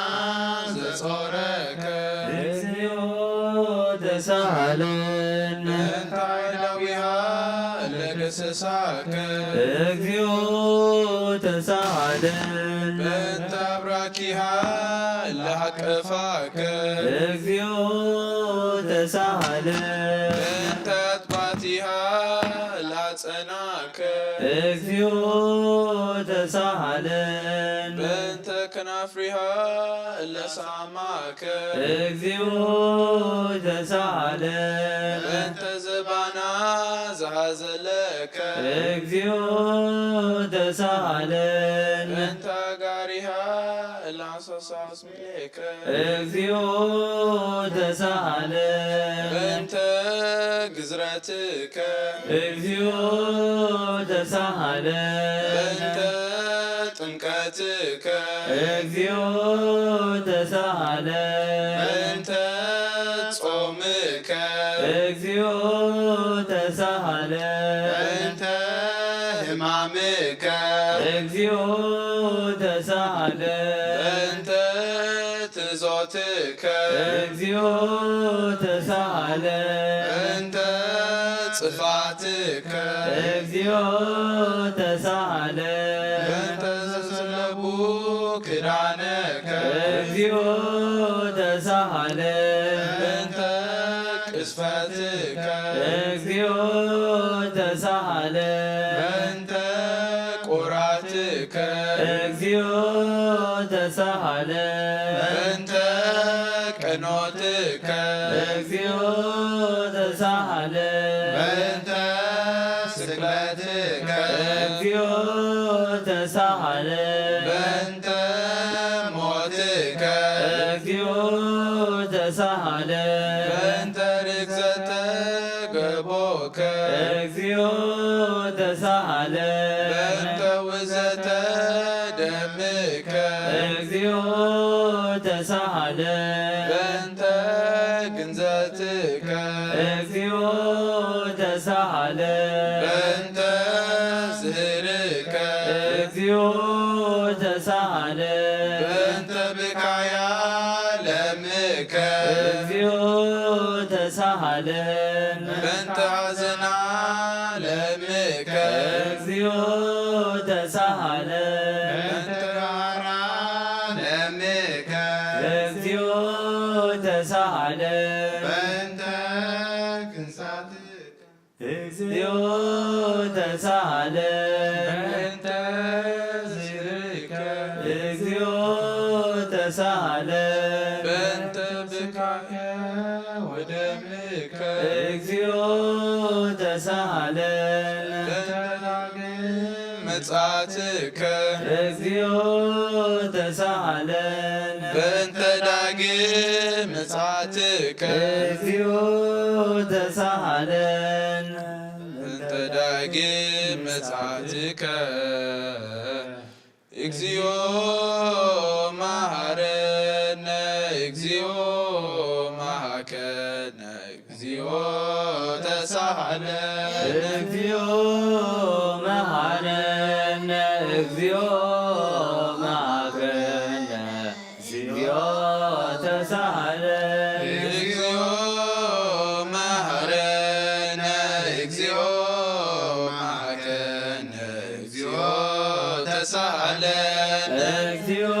زصورك أنت عدويها لقسساك أنت أبراكيها لحقفاك أنت أتباتيها لحصناك أنت كنافرها لساماك أنت زبانا زهزلك أنت قاريها العصاص ملك أنت قزرتك أنت تنكتك أنت تصومك أنت همامك أنت تزوتك أنت صفاتك أنت زسلبو كرانك أنت كسفتك أنت قراتك أنت كنوتك أنت سكلتك أنت موتك أنت ركزتك بوك أنت وزت دمك أنت جنزتك أنت زهرك أنت بكايا لمك أنت عزنا لمك أنت غارا لمك
እግዚኦ ተሳሃለን
በእንተ ክንሳትከ
እግዚኦ ተሳሃለን
በእንተ ዝርከ
እግዚኦ ተሳሃለን
በእንተ ብካከ ወደምከ
እግዚኦ ተሳሃለን
መጻትከ
እግዚኦ ተሳሃለን
በእንተ ዳግም ምጽአትከ
እግዚኦ ተሳሃለን
በእንተ ዳግም ምጽአትከ እግዚኦ መሐረነ እግዚኦ መሐከነ እግዚኦ ተሳሃለን
እግዚኦ መሐረነ እግዚኦ መሐከነ እግዚኦ ተሳሃለን
እግዚኦ መሐረነ እግዚኦ መሐከነ እግዚኦ ተሳሃለን
እግዚኦ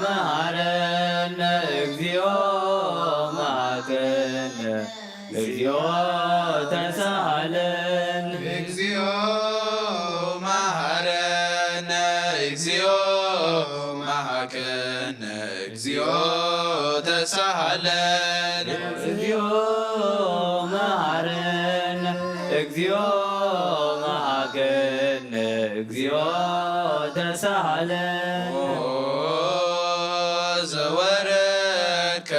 መሐረነ እግዚኦ መሐከነ እግዚኦ ተሳሃለን
እግዚኦ መሐረነ እግዚኦ መሐከነ እግዚኦ ተሳሃለን
እግዚኦ መሐረነ እግዚኦ መሐከነ እግዚኦ ተሳሃለን
ዘወረድከ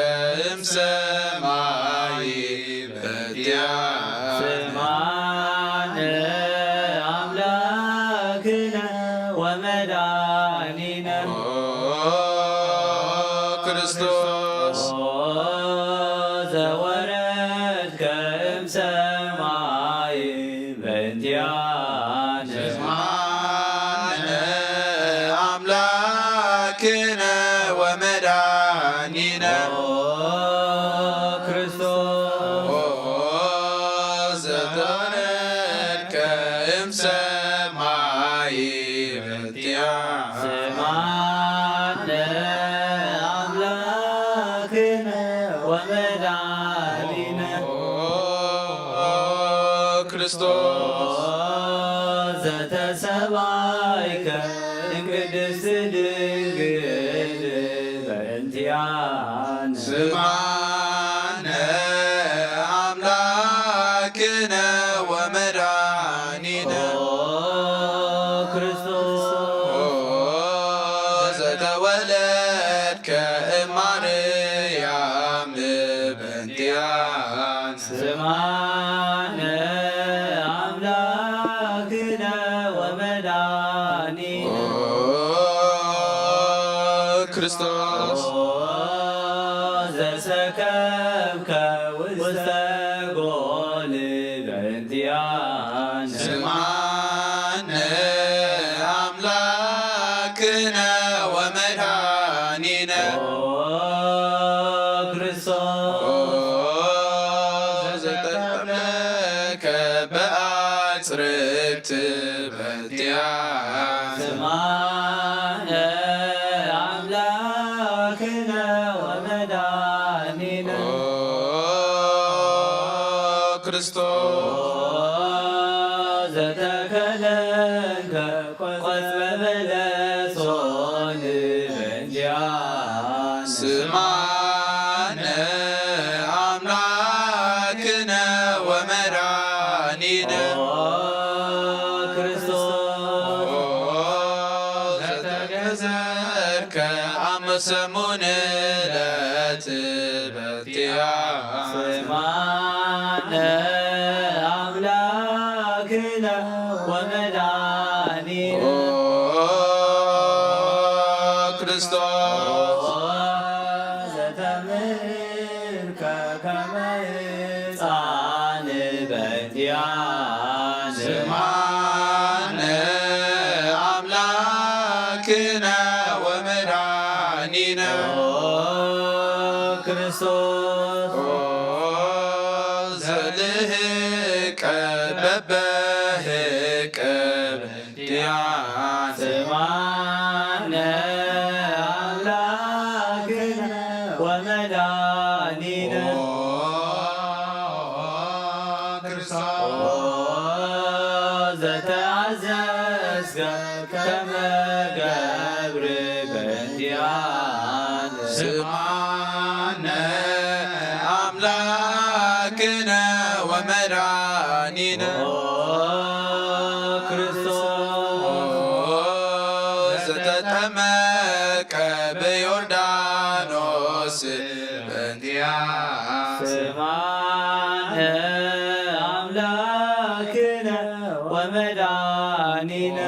እምሰማይ በዲያነ
ስማነ አምላክነ ወመድኃኒነ
ክርስቶስ
ዘወረድከ እምሰማይ በእንቲአነ
ስማነ አምላክነ ወመድኃኒነ
ክርስቶስ
ዘወረድከ እምሰማይ በእንቲአነ
ስማነ አምላክነ ወመድኃኒነ
ክርስቶስ
ዘተሰባይከ እምቅድስት ድንግል በእንቲአነ
ስማነ አምላክነ ወመድኃኒነ
ክርስቶስ
ዘተወለድከ እማርያም በእንቲአነ
ስማነ አምላክነ ወመድኃኒነ
ክርስቶስ
ዘሰከምከ ውስተ ጎል በእንቲአነ
ስማነ አምላክነ ወመድኃኒነ
ክርስቶስ
ዘተጠምለከ በአጽርቅት በእንቲአነ
ስማነ አምላክነ ወመድኃኒነ
ክርስቶስ
ዘተከለንከ ቆጽበ በለሶን በእንቲአነ
ስማነ አምላክነ ወመድኃኒነ
ክርስቶስ
ዘተገዘርከ አመሰሙን ዕለት በእንቲአነ
ስማነ አምላክነ ወመድኃኒነ
ክርስቶስ
ዘተምርከ ከመ ሕፃን በእንቲአነ
ስማነ አምላክነ ወመድኃኒነ
ክርስቶስ
ዘልህቀ በበህቀ በእንቲአነ
ስማነ አምላክነ ومدانينا زتعزز كما قبر بنديان
سمعنا أملاكنا ومرانينا
ክርስቶስ
ዘተጠመቀ በዮርዳኖስ በእንቲአስ
ስማነ አምላክነ ወመድኃኒነ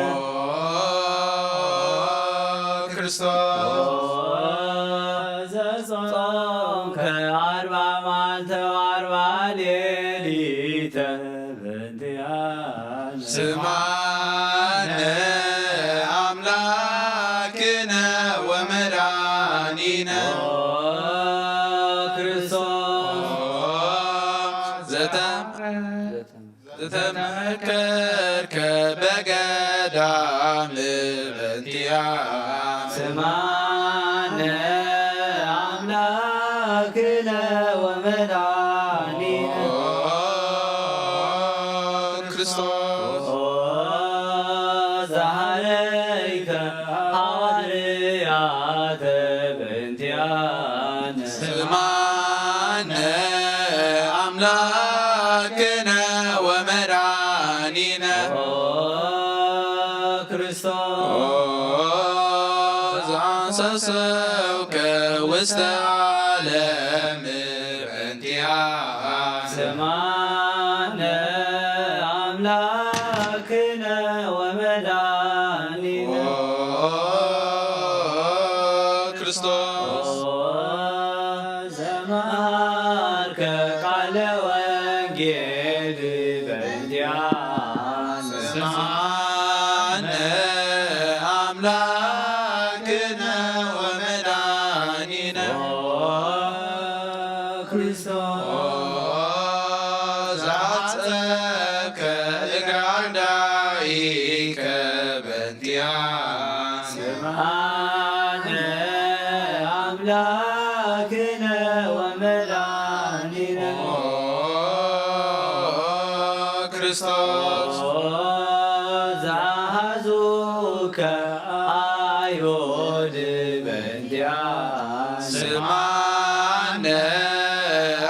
ክርስቶስ
ዘጾምከ 40 መዓልተ ወ40 ሌሊተ በእንቲአነ
ስማነ አምላክነ ወመድኃኒነ
ክርስቶስ
ዘተመከርከ በገዳም በእንቲአነ
ስማነ አምላክነ ወመድኃኒነ
ክርስቶስ
ዘሃለይከ ሐዋርያተ በእንቲአነ
ስማነ አምላክነ ወመድኃኒነ
ክርስቶስ
ዘአንሰሰውከ ውስተ ዓለም በእንቲአነ
ስማነ አምላክነ ወመድኃኒነ
ክርስቶስ
ዘመሃርከ ቃለ ወንጌል በእንቲአነ
ስማነ አምላክነ ወመድኃኒነ
ክርስቶስ
ዘአጽብከ እግረ አርዳኢከ በእንቲአነ
ስማነ አምላክነ ወመድኃኒነ
ክርስቶስ
ዘአሐዙከ አይሁድ በእንቲአነ
ስማነ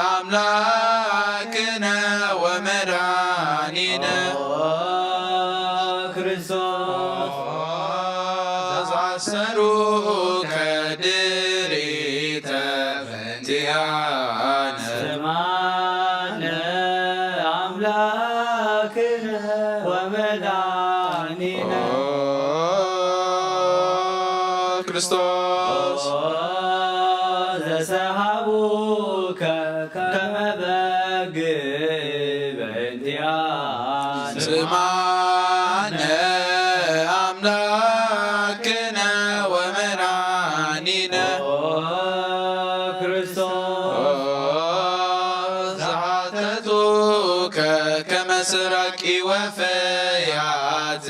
አምላክነ ወመድኃኒነ
ክርስቶስ
ዘአሰሩከ ድሪተ በእንቲአነ
ስማነ አምላክነ ወመድኃኒነ
ክርስቶስ
ዘሰሃቡከ ከመ በግ በእንቲአነ
ስማነ አምላክነ ወመድኃኒነ
ክርስቶስ
ዘአተቱከ ከመ ስራቂ ወፈያት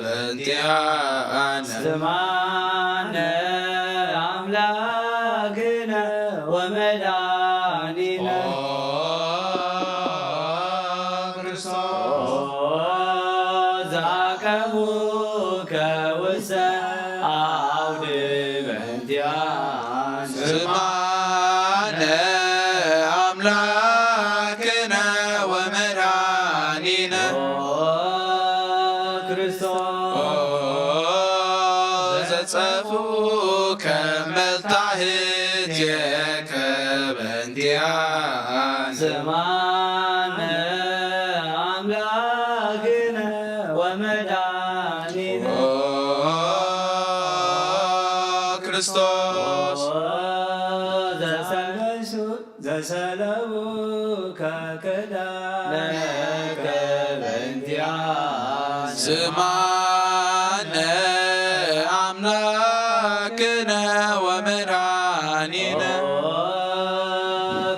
በእንቲአነ
ስማነ አምላክነ ወመድኃኒነ
ክርስቶስ
ዘአቀሙከ ውስተ አውድ በእንቲአነ
ስማነ አምላክነ ወመድኃኒነ
ክርስቶስ
ዘጸፉከ መልታህትየከ በእንቲአነ
ስማነ አምላክነ ወመድኃኒነ
ክርስቶስ
ዘሰለቡከ ክዳነከ በእንቲአነ
ስማነ አምላክነ ወመድኃኒነ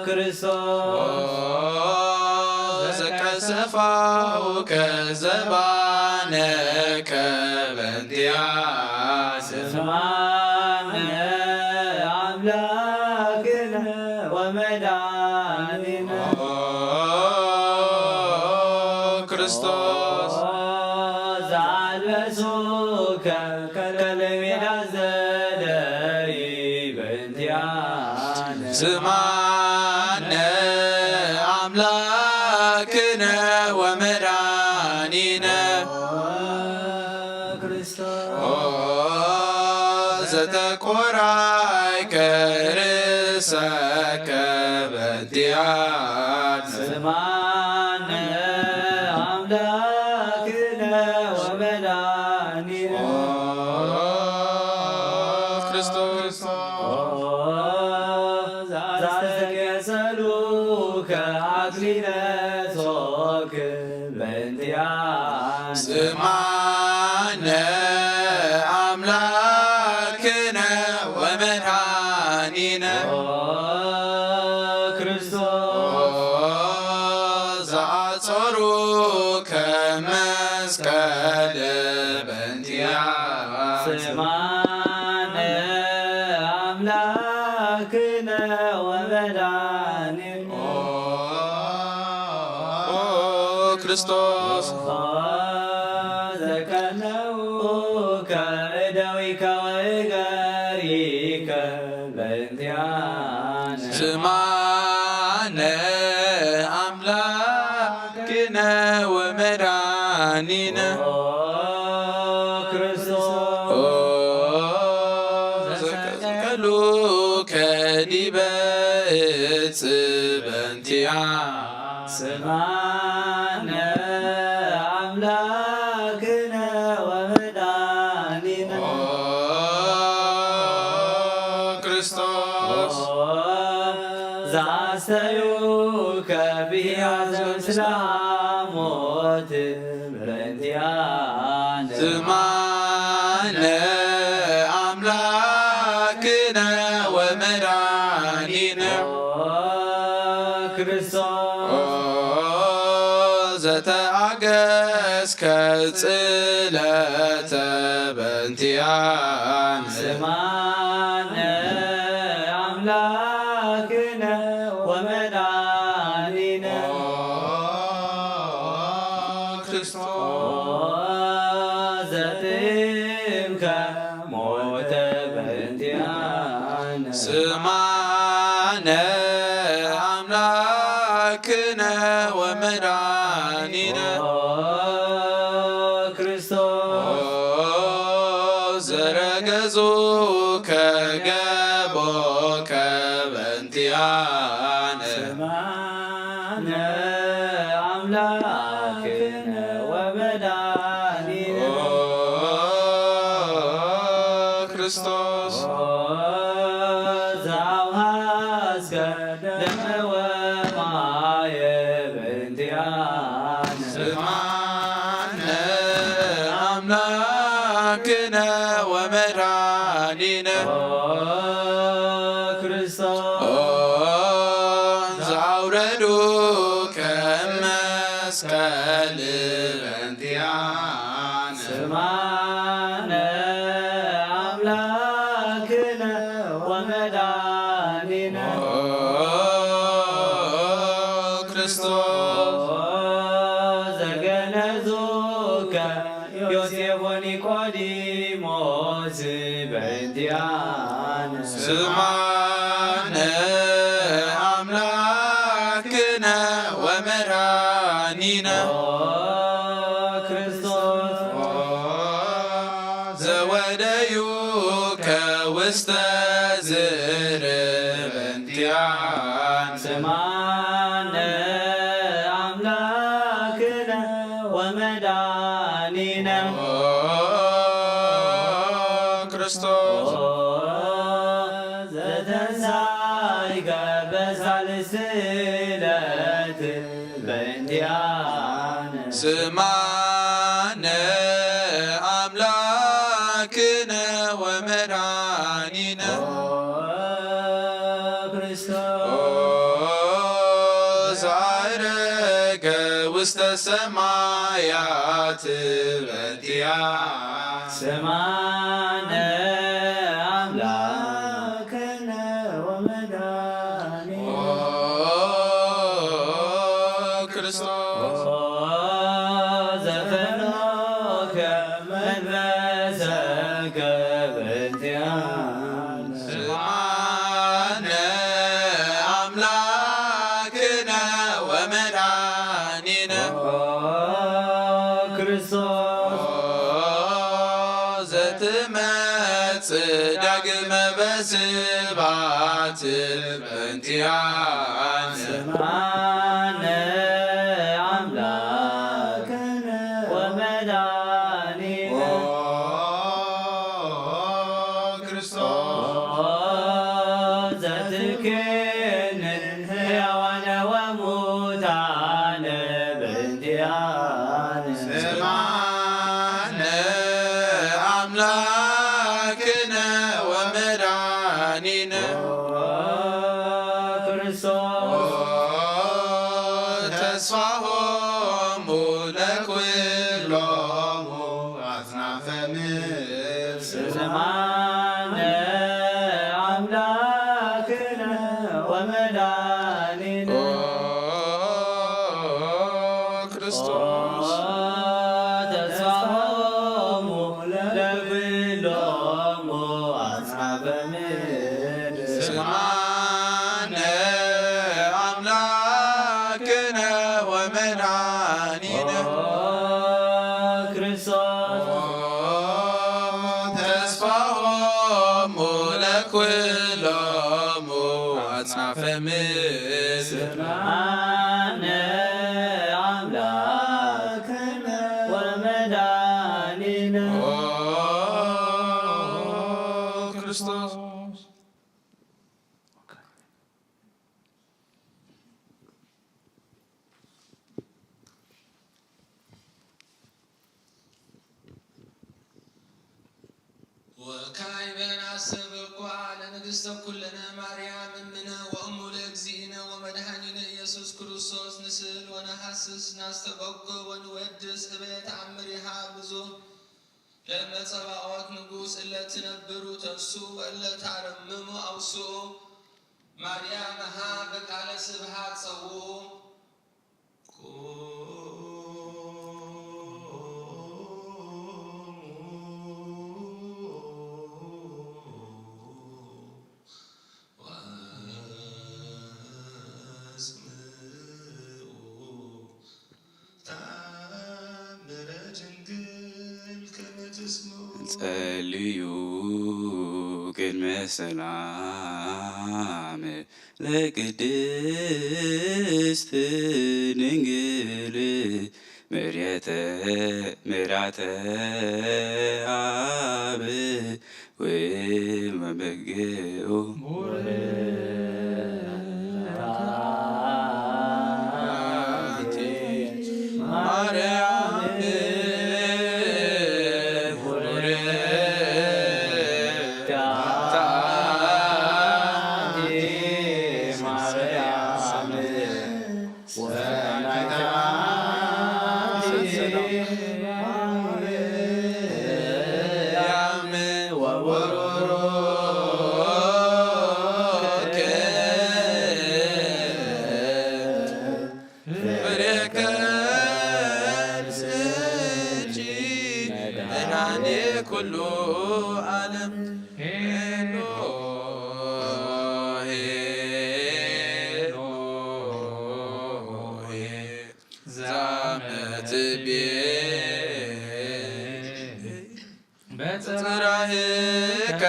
ክርስቶስ
ዘቀሰፋውከ ዘባነከ በእንቲአነ
ስማነ አምላክነ አምላክነ ወመድኃኒነ
ክርስቶስ
ዘአልበሱከ ከለሜዳ ዘለይ በእንቲአነ
ስማነ አምላክነ ወመድኃኒነ ዘተቆራይከ ርእሰከ በእንቲአነ
ስማነ አምላክነ ወመድኃኒነ
ክርስቶስ
ዘአስተቀጸሉከ አክሊለ ሦክ በእንቲአነ
ስማነ አምላክነ ወመድኃኒነ
ክርስቶስ
ዘአጾሩከ መስቀል በእንቲአነ
ስማነ አምላክነ ወመድኃኒነ
ክርስቶስ
ዘቀነውከ እደዊከ ወእገሪከ በእንቲአነ
ስማነ አምላክነ ወመድኃኒነ
ክርስቶስ
ዘቀሉከ ዲበ ዕፅ በእንቲአነ
ስማነ አምላክነ ወመድኃኒነ
ክርስቶስ
ዘአስተዩከ ቢሐዘን ስለ ሞት በእንቲአነ
ስማነ አምላክነ ወመድኃኒነ
ክርስቶስ
ዘተአገስከ ጽለተ በእንቲአነ
ስማነ አምላክነ ወመድኃኒነ
ክርስቶስ
ዘጥምከ ሞተ በእንቲአነ
ስማነ አምላክነ ወመድኃኒነ
ክርስቶስ
ዘረገጹከ ገቦከ በእንቲአነ
ስማነ አምላክነ ወመድኃኒነ
ክርስቶስ
ዘአውሃዝከ ደመ ወማየ በእንቲአነ
ስማነ አምላክነ ወመድኃኒነ
ክርስቶስ
ዘአውረዱከ መስቀል በእንቲአነ
ስማነ አምላክነ ወመድኃኒነ
ክርስቶስ
ዘገነዙከ ዮሴፍ ወኒቆዲሞስ በእንቲአነ
ስማነ አምላክነ ወመድኃኒነ
ክርስቶስ
ዘወደዩከ ውስተ ዝር በእንቲአነ
ስማነ አምላክነ ወመድኃኒነ
ክርስቶስ
ዘተንሣእከ በሳልስት ዕለት በእንቲአነ
ስማነ አምላክነ ወመድኃኒነ
ክርስቶስ
ዘዐረገ ውስተ ሰማያት በእንቲአነ
ስማነ አምላክነ ወመድኃኒነ
ወመድኃኒነ
ክርስቶስ
ዘፈኖከ መንፈሰከ በእንቲአነ
ስምዓነ አምላክነ ወመድኃኒነ
ክርስቶስ
ዘትመጽእ ዳግመ በስብሐት በእንቲአነ
ስምዓነ አምላክነ ወመድኃኒነ
ክርስቶስ
ዘትኬንን ሕያዋነ ወሙታነ በእንቲአነ
ስምዓነ አምላክነ ወመድኃኒነ
ክርስቶስ
ተስፋሆሙ ለኵሎሙ አጽናፈ ምድር
ስምዓነ አምላክነ ወመድኃኒነ
ክርስቶስ
ተስፋሆሙ ለኵሎሙ አጽናፈ ምድር
ስምዓነ አምላክነ ወመድኃኒነ
ክርስቶስ
ተስፋሆሙ ለኵሎሙ አጽናፈ ምድር
ስምዓነ አምላክነ ወመድኃኒነ
ክርስቶስ
ወካዕበን አሰብኳ ለንግሥተ ኩልነ ማርያም እምነ ወእሙ ለእግዚእነ ወመድኃኒነ ኢየሱስ ክርስቶስ ንስእል ወነሐስስ ናስተበጎ ወንወድስ እበየ ተአምሪሃ ብዙ ለመጸባዖት ንጉሥ እለ ትነብሩ ተንሱ ወእለ ታረምሙ አውስኡ ማርያምሃ በቃለ ስብሐት ጸውዑ
ጸልዩ ቅድመ ሰላም ለቅድስት ድንግል ምሕረተ አብ ወመበግኡ
ማርያም ኩሉ ዓለም በጽራህከ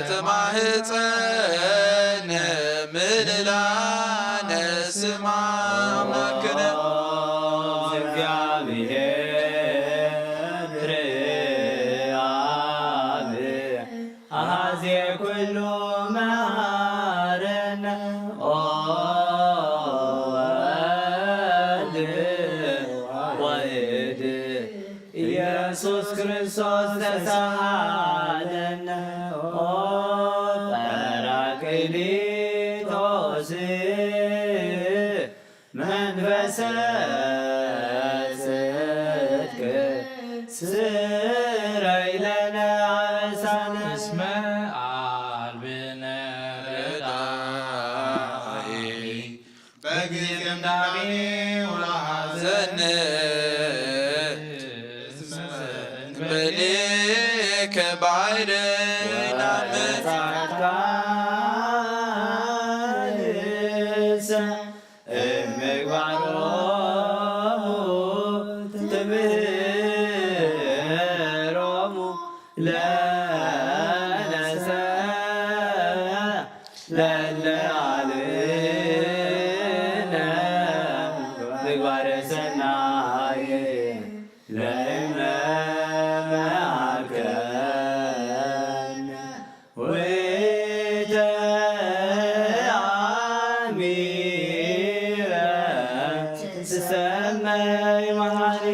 ተማህፀነ ምልላነ ስማ አምላክነ
ኢየሱስ ክርስቶስ ተሳሃለነ ጰራቅሊጦስ መንፈሰ ጽድቅ ስረይ ለነ አበሳነ
እስመ አልብነ
ለለዓልነ ምግባረ ሰናየ ለእመመሃርከነ ወተአሚረ ትሰመይ መሃሪ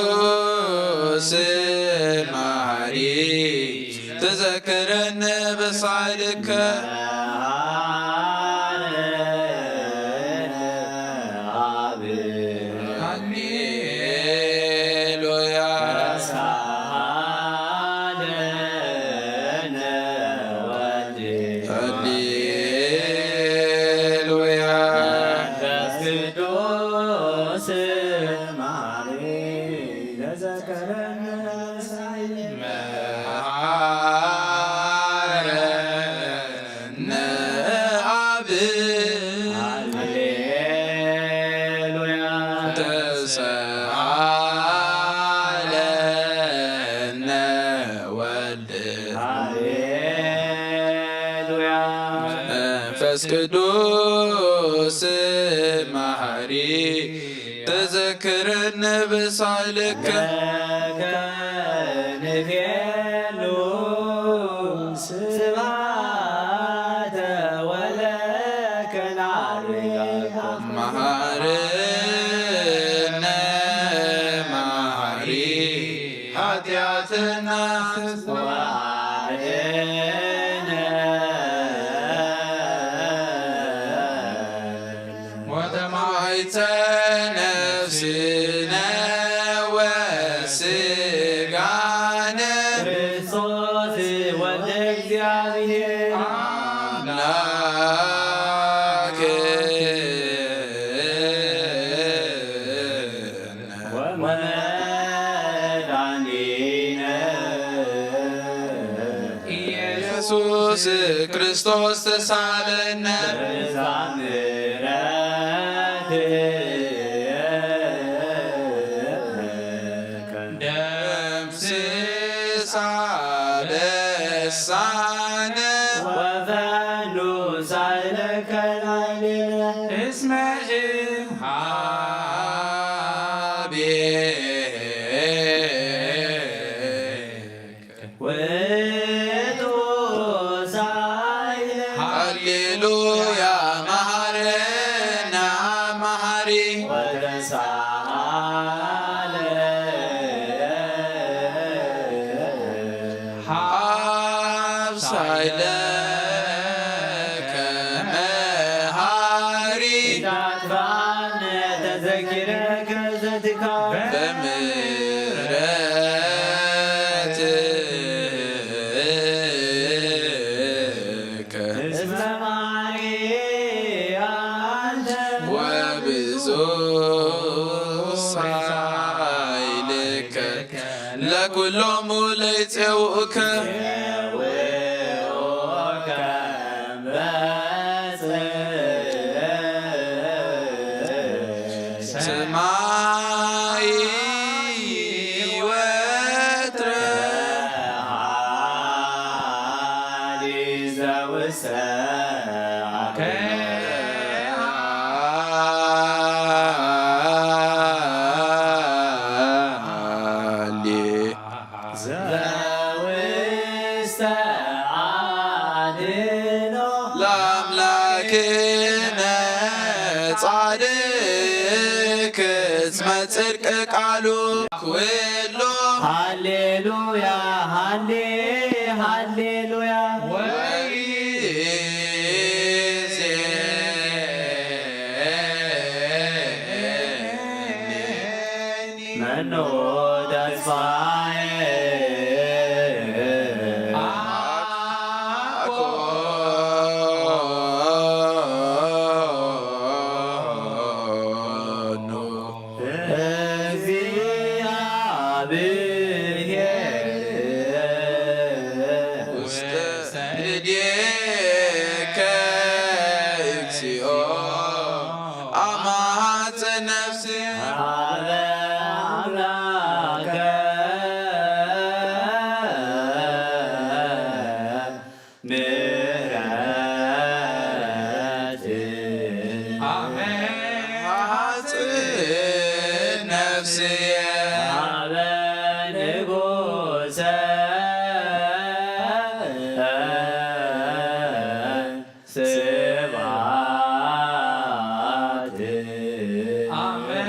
ቅዱስ መሐሪ ተዘከረነ በሳዕልከ ሃሌሉያ ሃሌሉያ መንፈስ ቅዱስ መሐሪ ተዘክረነ በሳዕልከ
ንቤሉ ስብሐተ ወለከ ናርያከ
መሐረነ መሐሪ ኃጢአትና ወተማይተ ነፍስነ ወስጋነ
ክርስቶስ ወልደ እግዚአብሔር
አምላክነ
ወመድኃኒነ
ኢየሱስ ክርስቶስ ተሳለነ ደምስሳ በሳነ
ወፈኑ ሳዕለከ ላዕሌነ
እስመ እምኀቤከ
ውእቱ ሳዕለ
ሃሌሉያ መሐረነ መሐሪ
ወተሳለ
ሀብሳይለከ መሐሪ
ኢታጥፋነ ተዘኪረከ ዘትካል
በምሕረትከ
እስመ መሐሪ አንተ
ወብዙሕ ሳዕልከ ለኵሎሙ ለይፄውኡከ ሰማይ ወትረ ለአምላክነ ጻድቅ እስመ ጽድቅ ቃሉ ኩሎ
ሃሌሉያ ሃሌ ሃሌሉያ መኖ ተስፋዬ
አኮኑ ነፍስየ
ሃበ ንጉሰ ስብሐት
አሜን